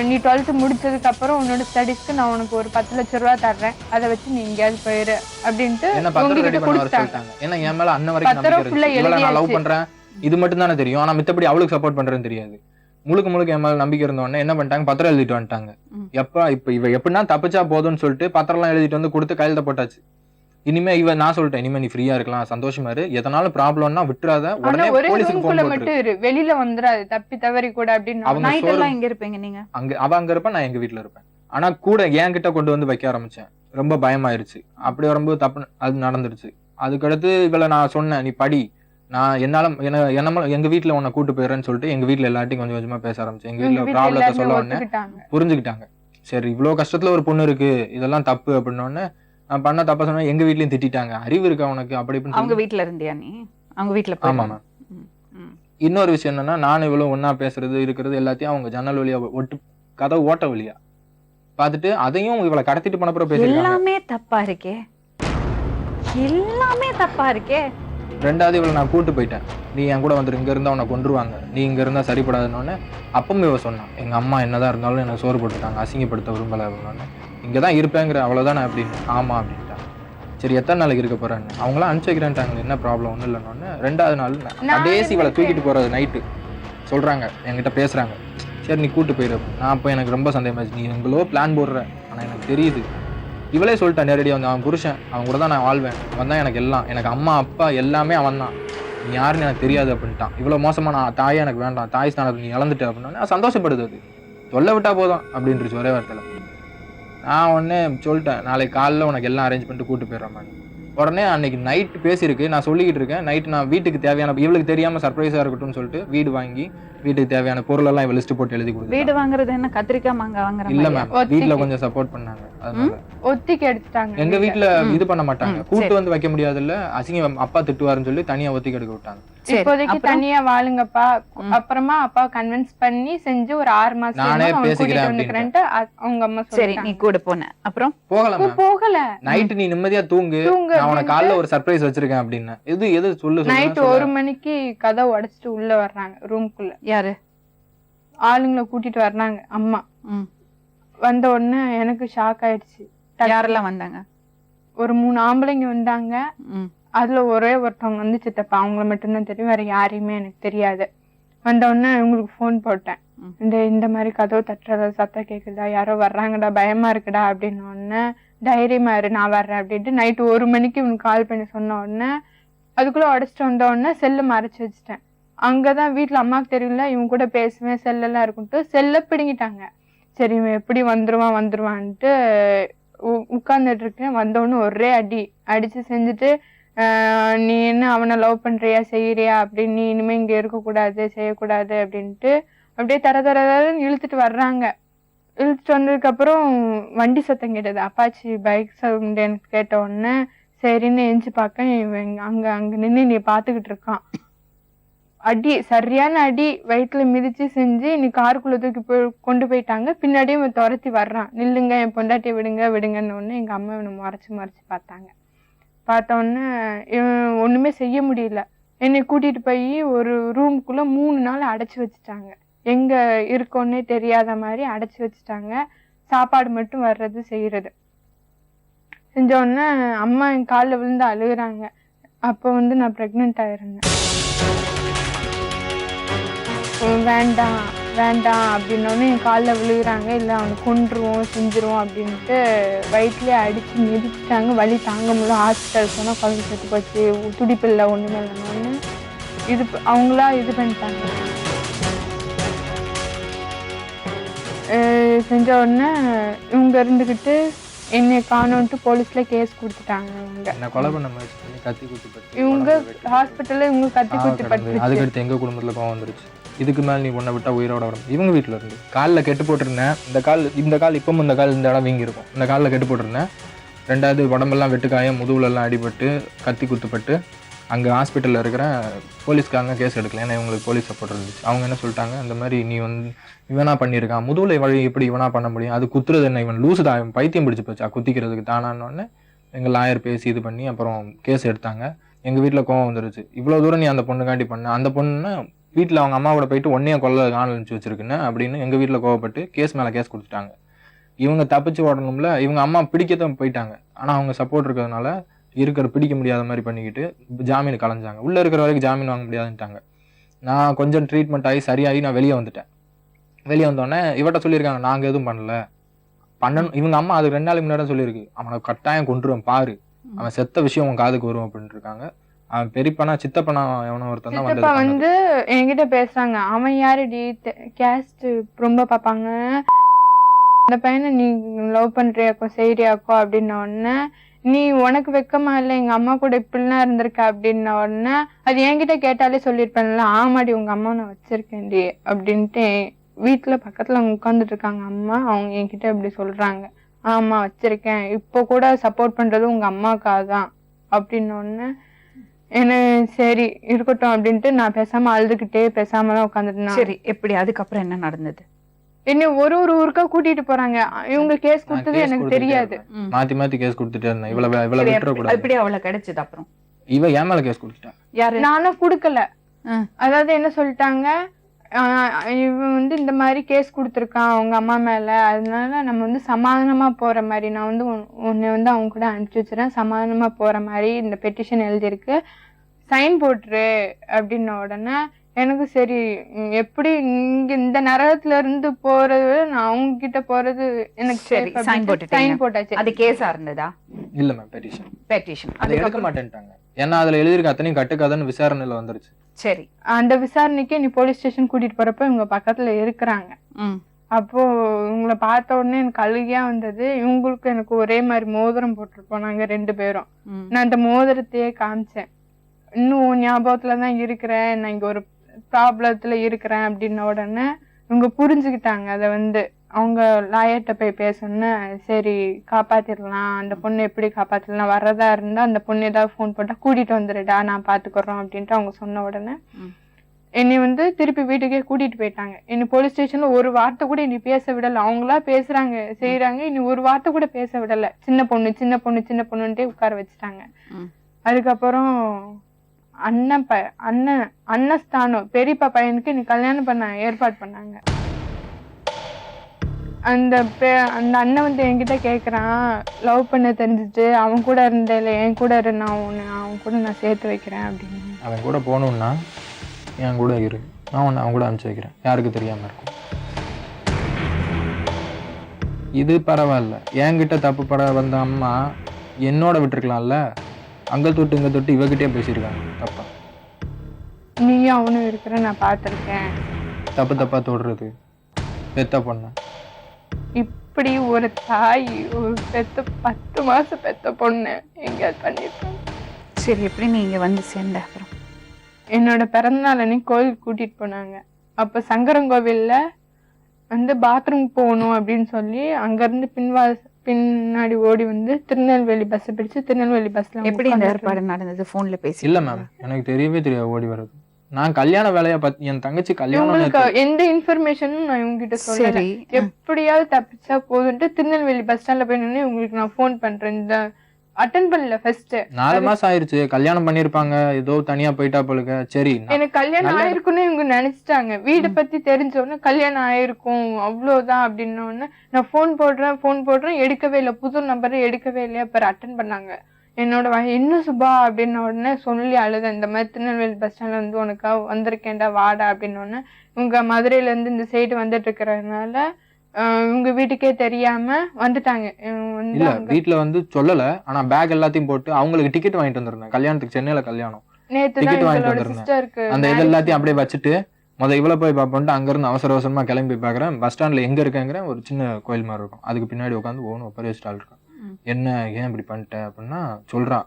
நீ 12th முடிச்சதுக்கு அப்புறம் உன்னோட ஸ்டடிஸ்க்கு நான் உனக்கு ஒரு 10 லட்சம் ரூபாய் தர்றேன், அதை வச்சு நீ எங்கேயாவது போயிரு அப்படின்ட்டு உங்ககிட்ட கொடுத்தாங்க. ஏன்னா என் மேல அண்ணன் வரைக்கும் நான் லவ் பண்றேன் இது மட்டும் தானே தெரியும். ஆனா மித்தபடி அவளுக்கு சப்போர்ட் பண்றேன்னு தெரியாது. முழுக்க என் மேல நம்பிக்கை இருந்தோடனே என்ன பண்ணிட்டாங்க, பத்திரம் எழுதிட்டு வந்துட்டாங்க. இப்ப இவ எப்படின்னா தப்பிச்சா போதும்னு சொல்லிட்டு பத்திரம் எல்லாம் எழுதிட்டு வந்து கொடுத்து கையில போட்டாச்சு. இனிமே நான் சொல்லிட்டேன், இனிமே நீ ஃப்ரீயா இருக்கலாம், சந்தோஷமா இரு, எதனால ப்ராப்ளம்னா விட்டுறாத, உடனே போலீஸ்க்கு போன் போட்டு வெளியில வந்துடாது, தப்பி தவறி கூட அப்படின்னு. நைட் எல்லாம் எங்க இருப்பீங்க நீங்க? அவ அங்க இருப்பா, நான் எங்க வீட்டுல இருப்பேன். ஆனா கூட என்கிட்ட கொண்டு வந்து வைக்க ஆரம்பிச்சேன். ரொம்ப பயமாயிருச்சு. அப்படி வரும்போது தப்பு அது நடந்துருச்சு. அதுக்கடுத்து இவளை நான் சொன்னேன், நீ படி, நான் என்னால எங்க வீட்டுல உன்னை கூட்டு போயிடுறேன்னு சொல்லிட்டு எங்க வீட்டுல எல்லாத்தையும் கொஞ்சம் கொஞ்சமா பேச ஆரம்பிச்சேன். எங்க வீட்டுல ப்ராப்ளத்தை சொல்ல உடனே புரிஞ்சுக்கிட்டாங்க. சரி இவ்வளவு கஷ்டத்துல ஒரு பொண்ணு இருக்கு, இதெல்லாம் தப்பு அப்படின்னோடனே நான் பண்ண தப்பா சொன்னா எங்க வீட்லயும் திட்டாங்க, அறிவு இருக்கா உனக்கு அப்படி இப்படின்னு. அவங்க வீட்டுல இருந்தியா நீ? அவங்க வீட்டுல? ஆமா மேம். இன்னொரு விஷயம் என்னன்னா, நானும் இவ்வளவு ஒன்னா பேசுறது இருக்கிறது எல்லாத்தையும் அவங்க ஜன்னல் வழியா கதவு ஓட்ட வழியா பார்த்துட்டு அதையும் இவளை கடத்திட்டு பண்ண போற பேச எல்லாமே தப்பா இருக்கே, எல்லாமே தப்பா இருக்கே. 2வது இவளை நான் கூட்டு போயிட்டேன், நீ என் கூட வந்துரு, இங்க இருந்தா உன்னை கொண்டுருவாங்க, நீ இங்க இருந்தா சரிப்படாதுன்னு. அப்பவும் இவ சொன்னான், எங்க அம்மா என்னதான் இருந்தாலும் எனக்கு சோறு போட்டுட்டாங்க, அசிங்கப்படுத்த விரும்பல அப்படின்னு. இங்கதான் இருப்பேங்கிற அவ்வளவுதான் அப்படின்னு. ஆமா அப்படின்ட்டா. சரி எத்தனை நாளைக்கு இருக்க போறேன்னு அவங்களாம் அனுப்பிச்சு வைக்கிறேன்ட்டாங்க, என்ன ப்ராப்ளம் ஒன்றும் இல்லைன்னு. 2வது நாள் கடைசி இவளை தூக்கிட்டு போறது நைட்டு சொல்றாங்க, என்கிட்ட பேசுறாங்க, சரி நீ கூட்டு போயிரு. நான் அப்போ எனக்கு ரொம்ப சந்தேகமாச்சு, நீ எங்களோ பிளான் போடுற, ஆனா எனக்கு தெரியுது. இவளே சொல்லிட்டா நேரடியாக வந்து, அவன் புருஷன், அவன் கூட தான் நான் வாழ்வேன், அவன் தான் எனக்கு எல்லாம், எனக்கு அம்மா அப்பா எல்லாமே அவன் தான், நீ யாருன்னு எனக்கு தெரியாது அப்படின்ட்டான். இவ்வளோ மோசமா நான் தாயே எனக்கு வேண்டாம், தாய் ஸ்தானத்தை நீ இழந்துட்ட அப்படின்னா சந்தோஷப்படுது. அது சொல்ல விட்டா போதும் அப்படின்ட்டு ஒரே வார்த்தையில. நான் உடனே சொல்லிட்டேன், நாளைக்கு காலைல உனக்கு எல்லாம் அரேஞ்ச் பண்ணிட்டு கூட்டு போயிடுறேன். உடனே அன்னைக்கு நைட்டு பேசியிருக்கு, நான் சொல்லிக்கிட்டு இருக்கேன், நைட்டு நான் வீட்டுக்கு தேவையான, இவளுக்கு தெரியாம சர்ப்ரைஸா இருக்கட்டும்னு சொல்லிட்டு வீடு வாங்கி வீட்டுக்கு தேவையான பொருள் எல்லாம் லிஸ்ட் போட்டு எழுதி கொடுத்து. வீடு வாங்குறது என்ன கத்திரிக்காய் மாங்காய் வாங்குற? இல்ல மேம், வீட்டுல கொஞ்சம் சப்போர்ட் பண்ணாங்க. அதனால ஒத்திக்கு எடுத்துட்டாங்க. எங்க வீட்டுல இது பண்ண மாட்டாங்க, கூட்டு வந்து வைக்க முடியாது இல்ல, அசிங்கம் அப்பா திட்டுவாருன்னு சொல்லி தனியா ஒத்திக்கு எடுக்க விட்டாங்க. இப்போதைக்கு தனியா வாழுங்கப்பா, அப்புறமா அப்பா கன்வின்ஸ் பண்ணி செஞ்சு ஒரு 6 மாசம் நானே பேசிக்கிறேன் அப்படின்ட்டு அவங்க அம்மா சரி நீ கூட போன. அப்புறம் போகல, நைட்டு நீ நிம்மதியா தூங்கு, நான் உனக்கு காலைல ஒரு சர்ப்ரைஸ் வச்சிருக்கேன் அப்படின்னு. எது சொல்லு. நைட் 1 மணிக்கு கதவை உடைச்சிட்டு உள்ள வர்றாங்க ரூம்குள்ள. யாரு? ஆளுங்களை கூட்டிட்டு வர்றாங்க அம்மா. வந்த உடனே எனக்கு ஷாக் ஆயிடுச்சு. யாரெல்லாம் வந்தாங்க? ஒரு 3 ஆம்பளைங்க வந்தாங்க. அதுல ஒரே ஒருத்தவங்க வந்து சித்தப்பா, அவங்கள மட்டும்தான் தெரியும், வேற யாரையுமே எனக்கு தெரியாது. வந்த உடனே இவங்களுக்கு போன் போட்டேன், இந்த மாதிரி கதவு தட்டுறத சத்தம் கேக்குதா, யாரோ வர்றாங்கடா, பயமா இருக்குடா அப்படின்னு. உடனே தைரியமா இரு, நான் வர்றேன் அப்படின்ட்டு நைட்டு 1 மணிக்கு இவனுக்கு கால் பண்ணி சொன்ன உடனே அதுக்குள்ள உடைச்சிட்டு வந்த உடனே செல்ல மறைச்சு வச்சுட்டேன். அங்கதான் வீட்டுல அம்மாவுக்கு தெரியல, இவங்க கூட பேசுவேன், செல்லெல்லாம் இருக்குன்ட்டு செல்ல பிடுங்கிட்டாங்க. சரி இவன் எப்படி வந்துருவான்ட்டு உட்கார்ந்துட்டு இருக்கேன். வந்தவொன்னு ஒரே அடிச்சு செஞ்சுட்டு, நீ என்ன அவனை லவ் பண்றியா செய்யறியா அப்படின்னு, நீ இனிமே இங்க இருக்கக்கூடாது செய்யக்கூடாது அப்படின்ட்டு அப்படியே தரன்னு இழுத்துட்டு வர்றாங்க. இழுத்துட்டு வந்ததுக்கு அப்புறம் வண்டி சத்தம் கேட்டது, அப்பாச்சி பைக் சவுண்ட் எனக்கு கேட்ட உடனே சரின்னு எஞ்சி பார்க்க அங்க நின்று நீ பாத்துக்கிட்டு இருக்கான். சரியான அடி வயிற்றுல மிதிச்சு செஞ்சு நீ காருக்குள்ள தூக்கி கொண்டு போயிட்டாங்க. பின்னாடியே இவன் துரத்தி வர்றான், நில்லுங்க என் பொண்டாட்டியை விடுங்கன்னு ஒண்ணு. எங்க அம்மா இவனை மறைச்சு பார்த்தாங்க. பார்த்த உடனே இவன் ஒண்ணுமே செய்ய முடியல. என்னை கூட்டிட்டு போய் ஒரு ரூமுக்குள்ள 3 நாள் அடைச்சு வச்சுட்டாங்க. எங்க இருக்கோன்னே தெரியாத மாதிரி அடைச்சு வச்சுட்டாங்க. சாப்பாடு மட்டும் வர்றது செய்யறது செஞ்ச உடனே அம்மா என் காலில் விழுந்து அழுகுறாங்க. அப்போ வந்து நான் பிரெக்னென்ட் ஆயிருந்தேன். வேண்டாம் அப்படின்னோடனே என் காலில் விழுகிறாங்க. இல்லை அவனை கொன்றுவோம் செஞ்சிருவோம் அப்படின்ட்டு வயிற்றுலேயே அடித்து மிதிச்சிட்டாங்க. வலி தாங்க முடியல. ஹாஸ்பிட்டல் போனால் குழந்தை செத்து போச்சு, துடிப்பில்லை, ஒன்றுமே இல்லைன்னு அவங்களா இது பண்ணிட்டாங்க. செஞ்ச உடனே இவங்க இருந்துக்கிட்டு என்னை காணோன்ட்டு போலீஸ்ல கேஸ் கொடுத்துட்டாங்க. இவங்க என்ன கொலை பண்ண முயற்சி பண்ணி கத்தி குத்தி பட்டு இவங்க ஹாஸ்பிட்டல்ல இவங்க கத்தி குத்தி பட்டு அதுக்கடுத்து எங்க குடும்பத்துல கோவம் வந்துருச்சு. இதுக்கு மேல நீ உன்னை விட்டா உயிரோட வரும். இவங்க வீட்டுல இருந்து காலில் கெட்டு போட்டிருந்தேன். இந்த கால் இப்பவும் இந்த கால் இந்த இடம் வீங்கி இருக்கும். இந்த காலில் கெட்டு போட்டிருந்தேன். ரெண்டாவது உடம்பெல்லாம் வெட்டுக்காயம், முதுகுலெல்லாம் அடிபட்டு கத்தி குத்துப்பட்டு அங்கே ஹாஸ்பிட்டலில் இருக்கிற போலீஸ்காரங்க கேஸ் எடுக்கல. ஏன்னா இவங்களுக்கு போலீஸ் சப்போர்ட் இருந்துச்சு. அவங்க என்ன சொல்லிட்டாங்க, இந்த மாதிரி நீ வந்து இவனா பண்ணியிருக்கான், முதுகுல வழி எப்படி இவனா பண்ண முடியும், அது குத்துறது என்ன, இவன் லூசுதா, பைத்தியம் பிடிச்சி போச்சா குத்திக்கிறதுக்கு தானான்னு எங்கள் லாயர் பேசி இது பண்ணி அப்புறம் கேஸ் எடுத்தாங்க. எங்கள் வீட்டில் கோவம் வந்துருச்சு. இவ்வளோ தூரம் நீ அந்த பொண்ணுக்காண்டி பண்ண, அந்த பொண்ணு வீட்டில் அவங்க அம்மாவோட போயிட்டு ஒன்னையே கொல்ல ஆரம்பிச்சு வச்சிருக்குன்னு அப்படின்னு எங்கள் வீட்டில் கோவப்பட்டு கேஸ் மேலே கேஸ் கொடுத்துட்டாங்க. இவங்க தப்பிச்சு ஓடணும்ல, இவங்க அம்மா பிடிக்கத்தான் போயிட்டாங்க. ஆனால் அவங்க சப்போர்ட் இருக்கிறதுனால பிடிக்க முடியாத மாதிரி பண்ணிக்கிட்டு ஜாமீன் கலைஞ்சாங்க. உள்ளே இருக்கிற வரைக்கும் ஜாமீன் வாங்க முடியாதுன்ட்டாங்க. நான் கொஞ்சம் ட்ரீட்மெண்ட் ஆகி சரியாகி நான் வெளியே வந்துட்டேன். வெளியே வந்தோடனே இவட்ட சொல்லியிருக்காங்க, நாங்கள் எதுவும் பண்ணணும். இவங்க அம்மா அதுக்கு 2 நாளைக்கு முன்னாடி சொல்லியிருக்கு, அவனை கட்டாயம் கொண்டுருவேன் பாரு, அவன் செத்த விஷயம் உன் காதுக்கு வரும் அப்படின்ட்டு இருக்காங்க. அவன் பெரியப்பனா சித்தப்பனா எவனோ ஒருத்தன் தான் வந்து என்கிட்ட பேசுறாங்க. அவன் யாருடி கேஸ்ட் ரொம்ப பார்ப்பாங்க, அந்த பையனை நீ லவ் பண்றியாக்கோ செய்யறியாக்கோ அப்படின்ன உடனே, நீ உனக்கு வெக்கமா இல்லை எங்க அம்மா கூட இப்படிலாம் இருந்திருக்க அப்படின்ன உடனே, அது என்கிட்ட கேட்டாலே சொல்லியிருப்பேன்ல, ஆமாடி உங்க அம்மா நான் வச்சிருக்கேன்டி அப்படின்ட்டு. வீட்டுல பக்கத்துல அவங்க உட்காந்துட்டு இருக்காங்க அம்மா, அவங்க என்கிட்ட இப்படி சொல்றாங்க, ஆமா வச்சிருக்கேன், இப்போ கூட சப்போர்ட் பண்றது உங்க அம்மாக்காக தான் அப்படின்ன உடனே என்ன சரி இருக்கட்டும் அப்படின்ட்டு நான் பேசாம அழுதுகிட்டே பேசாம தான் உட்காந்துட்டு. சரி, எப்படி அதுக்கப்புறம் என்ன நடந்தது? என்ன ஒரு ஊருக்கா கூட்டிட்டு போறாங்க. இவங்க கேஸ் கொடுத்தது எனக்கு தெரியாது. மாத்தி கேஸ் கொடுத்துட்டே இருந்தேன். இவ்வளவு எப்படி அவளை கிடைச்சது? அப்புறம் இவ ஏன் மேல கேஸ் கொடுத்துட்டா? யாரு? நானும் கொடுக்கல. அதாவது என்ன சொல்லிட்டாங்க, இவன் வந்து இந்த மாதிரி கேஸ் கொடுத்துருக்கான் அவங்க அம்மா மேல, அதனால நம்ம வந்து சமாதானமா போற மாதிரி, நான் வந்து உன்னை வந்து அவங்க கூட அனுப்பிச்சு வச்சுறேன், சமாதானமா போற மாதிரி இந்த பெட்டிஷன் எழுதியிருக்கு, சைன் போட்டுரு அப்படின்ன உடனே எனக்கு சரி, எப்படி இங்க இந்த நரகத்துல இருந்து போறது நான் அவங்க கிட்ட போறது எனக்கு சரி, சைன் போட்டாச்சு. அது கேஸா இருந்ததா? இல்ல மேம், பெட்டிஷன் அதை எடுக்க மாட்டேன்ட்டாங்க. ஏன்னா அதுல எழுதியிருக்க அத்தனையும் கட்டுக்காதன்னு விசாரணையில வந்துருச்சு. சரி, அந்த விசாரணைக்கு நீ போலீஸ் ஸ்டேஷன் கூட்டிட்டு போறப்ப இவங்க பக்கத்துல இருக்கிறாங்க. அப்போ இவங்களை பார்த்த உடனே எனக்கு அழுகையா வந்தது. இவங்களுக்கு எனக்கு ஒரே மாதிரி மோதிரம் போட்டிருப்போம் நாங்க 2 பேரும். நான் அந்த மோதிரத்தையே காமிச்சேன், இன்னும் ஞாபகத்துலதான் இருக்கிறேன், நான் இங்க ஒரு ப்ராப்ளத்துல இருக்கிறேன் அப்படின்ன உடனே இவங்க புரிஞ்சுக்கிட்டாங்க. அதை வந்து அவங்க லாயர்கிட்ட போய் பேசணுன்னு, சரி காப்பாத்திடலாம், அந்த பொண்ணு எப்படி காப்பாத்திடலாம், வர்றதா இருந்தா அந்த பொண்ணு ஏதாவது ஃபோன் போட்டா கூட்டிட்டு வந்துடுடா நான் பாத்துக்கிறோம் அப்படின்ட்டு அவங்க சொன்ன உடனே என்னை வந்து திருப்பி வீட்டுக்கே கூட்டிட்டு போயிட்டாங்க. என்னை போலீஸ் ஸ்டேஷன்ல ஒரு வார்த்தை கூட இனி பேச விடல. அவங்களா பேசுறாங்க செய்யறாங்க, இனி ஒரு வார்த்தை கூட பேச விடல. சின்ன பொண்ணுன்ட்டே உட்கார வச்சுட்டாங்க. அதுக்கப்புறம் அண்ணஸ்தானம் பெரியப்பா பையனுக்கு நீ கல்யாணம் பண்ண ஏற்பாடு பண்ணாங்க. அந்த அண்ணன் வந்து என்கிட்ட கேக்குறான், லவ் பண்ண தெரிஞ்சிட்டு அவன் கூட இருந்தேல என் கூட இரு, நான் அவன் கூட நான் சேர்த்து வைக்கிறேன் அப்படின்னு. அவன் கூட போகணும்னா என் கூட இரு, நான் உன்னை அவன் கூட அனுப்பிச்சு வைக்கிறேன், யாருக்கு தெரியாம இருக்கும். இது பரவாயில்ல, என்கிட்ட தப்பு பட வந்த அம்மா என்னோட விட்டுருக்கலாம்ல, அங்க தொட்டு இங்க தொட்டு இவகிட்டே பேசியிருக்காங்க தப்பா. நீயும் அவனும் இருக்கிற நான் பார்த்திருக்கேன். தப்பா தொடுறது பெத்த பொண்ணு. இப்படி ஒரு தாய் ஒரு 10 மாசம் பெத்த பொண்ணு எங்க பண்ணிருக்காங்க. சரி, எப்படி நீங்க வந்து சேர்ந்த? அப்புறம் என்னோட பிறந்தநாள் அன்னைக்கு கோயிலுக்கு கூட்டிட்டு போனாங்க. அப்ப சங்கரங்கோவில்ல வந்து பாத்ரூம் போகணும் அப்படின்னு சொல்லி அங்க இருந்து பின்னாடி ஓடி வந்து திருநெல்வேலி பஸ் பிடிச்சு திருநெல்வேலி பஸ்ல. எப்படி இந்த ஏற்பாடு நடந்தது? போன்ல பேசி? இல்ல மேம், எனக்கு தெரியவே தெரியாது ஓடி வர்றது. நான் கல்யாண வேலையை பத்தி, என் தங்கச்சி கல்யாணம், எந்த இன்ஃபர்மேஷனும் நான் இவங்ககிட்ட சொல்லல. எப்படியாவது தப்பிச்சா போதுன்ட்டு திருநெல்வேலி பஸ் ஸ்டாண்ட்ல போய் நின்று உங்களுக்கு நான் போன் பண்றேன். இந்த அட்டெண்ட் பண்ணல. ஃபர்ஸ்ட் 4 மாசம் ஆயிருச்சு, கல்யாணம் பண்ணிருப்பாங்க, ஏதோ தனியா போயிட்டா போலுங்க. சரி, எனக்கு கல்யாணம் ஆயிருக்குன்னு இவங்க நினைச்சிட்டாங்க. வீடை பத்தி தெரிஞ்சோடனே கல்யாணம் ஆயிருக்கும் அவ்வளவுதான் அப்படின்னு நான் போன் போடுறேன் எடுக்கவே இல்லை. புது நம்பரை எடுக்கவே இல்லையா. அப்புறம் அட்டெண்ட் பண்ணாங்க. என்னோட என்ன சுபா அப்படின்ன உடனே சொல்லி அழுத, இந்த மாதிரி திருநெல்வேலி பஸ் ஸ்டாண்ட்ல வந்து உனக்கா வந்திருக்கேன்டா வாடா அப்படின்னு உடனே, இவங்க மதுரையில இருந்து இந்த சைடு வந்துட்டு இருக்கிறதுனால உங்க வீட்டுக்கே தெரியாம வந்துட்டாங்க. இல்ல வீட்டுல வந்து சொல்லல, ஆனா பேக் எல்லாத்தையும் போட்டு அவங்களுக்கு டிக்கெட் வாங்கிட்டு வந்திருந்தேன். கல்யாணத்துக்கு சென்னையில கல்யாணம், டிக்கெட் வாங்கிட்டு வந்திருந்தேன். அந்த இது எல்லாத்தையும் அப்படியே வச்சுட்டு இவ்வளோ போய் பார்ப்போன்ட்டு அங்கேருந்து அவசர அவசரமாக கிளம்பி போய் பார்க்குறேன். பஸ் ஸ்டாண்டில் எங்கே இருக்கேங்கிற ஒரு சின்ன கோயில் மாதிரி இருக்கும். அதுக்கு பின்னாடி உட்காந்து ஓணும் பெரிய ஸ்டால் இருக்கும். என்ன ஏன் இப்படி பண்ணிட்டேன் அப்படின்னா சொல்கிறான்.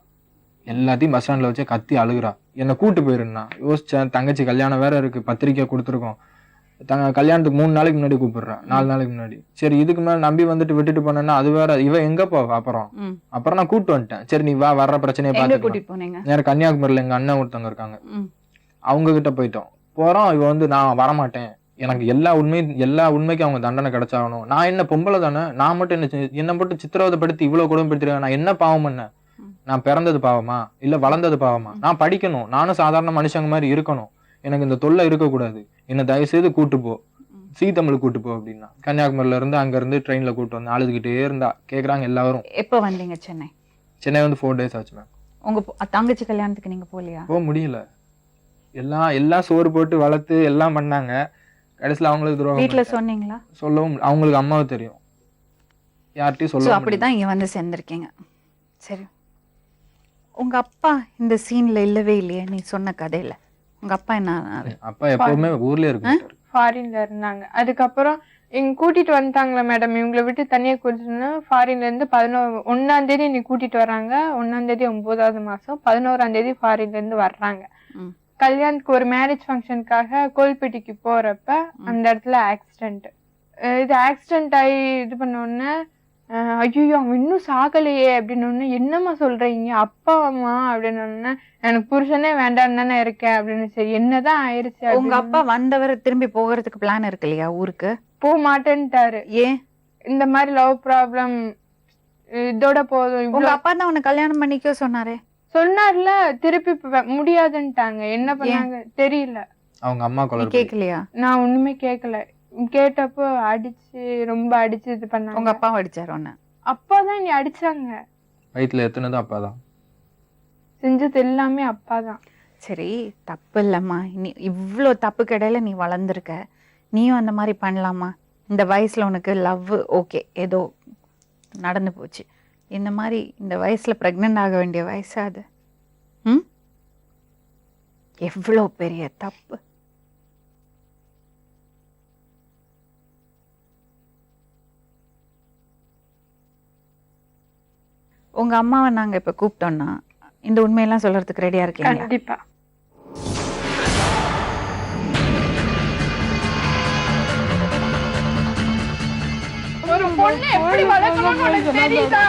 எல்லாத்தையும் பஸ் ஸ்டாண்டில் வச்சே கத்தி அழுகுறா. என்னை கூட்டு போயிருந்தா. யோசிச்சேன், தங்கச்சி கல்யாணம் வேற இருக்குது, பத்திரிக்கை கொடுத்துருக்கோம். கல்யாணத்துக்கு 3 நாளைக்கு முன்னாடி கூப்பிடுறான், 4 நாளைக்கு முன்னாடி. சரி இதுக்கு மேலே நம்பி வந்துட்டு விட்டுட்டு போனேன்னா அது வேற. இவ எங்கே போவா? அப்புறம் நான் கூப்பிட்டு வந்துட்டேன். சரி நீ வா, வர்ற பிரச்சனையை பார்த்து. நேரம் கன்னியாகுமரியில் எங்கள் அண்ணன் ஒருத்தவங்க இருக்காங்க, அவங்க கிட்ட போயிட்டோம். போகிறோம். இவ வந்து நான் வரமாட்டேன், எனக்கு எல்லா உண்மைக்கும் அவங்க தண்டனை கிடைச்சாகணும். நான் என்ன பொம்பளை தானே, நான் மட்டும் என்னை மட்டும் சித்திரவதைப்படுத்தி இவ்வளோ கொடுமைப்படுத்திருக்கேன். நான் என்ன பாவம் பண்ண? நான் பிறந்தது பாவமா இல்லை வளர்ந்தது பாவமா? நான் படிக்கணும், நானும் சாதாரண மனுஷங்க மாதிரி இருக்கணும், எனக்கு இந்த தொல்லை இருக்கக்கூடாது, என்னை தயவுசெய்து கூட்டு போ, சீத்தமிழ் கூட்டு போ அப்படின்னா. கன்னியாகுமரியில இருந்து அங்கேருந்து ட்ரெயினில் கூட்டு வந்து அழுதுகிட்டே இருந்தா. கேட்குறாங்க எல்லாரும். எப்போ வந்தீங்க சென்னை? சென்னை வந்து 4 days ஆச்சு மேம். உங்க தங்கச்சி கல்யாணத்துக்கு நீங்க போகலையா? போக முடியல. எல்லாம் சோறு போட்டு வளர்த்து எல்லாம் பண்ணாங்க. கடைசியில் அவங்களுக்கு துரோகம். வீட்டுல சொன்னீங்களா? சொல்லவும் அவங்களுக்கு அம்மாவுக்கு தெரியும், யார்கிட்டயும் சொல்ல. அப்படிதான் இங்க வந்து சேர்ந்திருக்கீங்க. சரி, உங்க அப்பா இந்த சீன்ல இல்லவே இல்லையே நீ சொன்ன கதையில? உங்க அப்பா என்ன? அப்பா எப்பவுமே ஊர்லயே இருக்கு, ஃபாரின்ல இருந்தாங்க. அதுக்கப்புறம் இங்க கூட்டிட்டு வந்துட்டாங்களா மேடம், இவங்களை விட்டு தனியா கூட்டிட்டு ஃபாரின்ல இருந்து 1ஆம் தேதி நீ கூட்டிட்டு வர்றாங்க. 1ஆம் தேதி 9வது மாசம், 11ஆம் தேதி ஃபாரின்ல இருந்து வர்றாங்க. கல்யாணுக்கு ஒரு மேரேஜ் ஃபங்க்ஷனுக்காக கோல்பேட்டிக்கு போறப்ப அந்த இடத்துல ஆக்சிடென்ட். இது ஆக்சிடென்ட் ஆகி இது பண்ண உடனே ஐயோ அவன் இன்னும் சாகலையே அப்படின்னு ஒண்ணு. என்னம்மா சொல்றீங்க? அப்பா அம்மா அப்படின்னு ஒண்ணு. எனக்கு புருஷனே வேண்டான்னு தானே இருக்கேன் அப்படின்னு. சரி என்னதான் ஆயிருச்சு? உங்க அப்பா வந்தவரை திரும்பி போகிறதுக்கு பிளான் இருக்கு இல்லையா? ஊருக்கு போக மாட்டேன்ட்டாரு. ஏன்? இந்த மாதிரி லவ் ப்ராப்ளம் இதோட போதும். உங்க அப்பா தான் உன்னை கல்யாணம் பண்ணிக்க சொன்னாரே. சொன்னார்ல, திருப்பி முடியாதுன்ட்டாங்க. என்ன பண்ணாங்க தெரியல. அவங்க அம்மா கேட்கலையா? நான் ஒண்ணுமே கேட்கல. கேட்டப்போ அடிச்சு ரொம்ப அடிச்சு இது பண்ணாங்க. உங்க அப்பா அடிச்சாரு உன்ன? அப்பாதான் நீ அடிச்சாங்க. வயிற்றுல எத்தனது அப்பாதான், செஞ்சது எல்லாமே அப்பாதான். சரி தப்பு இல்லம்மா, நீ இவ்வளோ தப்பு கிடையில நீ வளர்ந்துருக்க, நீயும் அந்த மாதிரி பண்ணலாமா? இந்த வயசுல உனக்கு லவ் ஓகே ஏதோ நடந்து போச்சு, இந்த மாதிரி இந்த வயசுல பிரெக்னென்ட் ஆக வேண்டிய வயசு அது. எவ்வளோ பெரிய தப்பு. உங்க அம்மாவை நாங்க இப்ப கூப்பிட்டோம்னா இந்த உண்மையெல்லாம் சொல்றதுக்கு ரெடியா இருக்கீங்க? கண்டிப்பா. ஒரு பொண்ணு எப்படி வளர்க்கணும்னு உனக்கு தெரியுதா?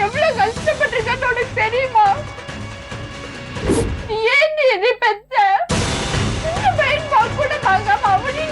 எவ்வளவு கஷ்டப்பட்டிருக்கன்னு உனக்கு தெரியுமா? ஏன் நீ எதை பெத்த? இந்த பையன் கூட பார்க்காம அவனே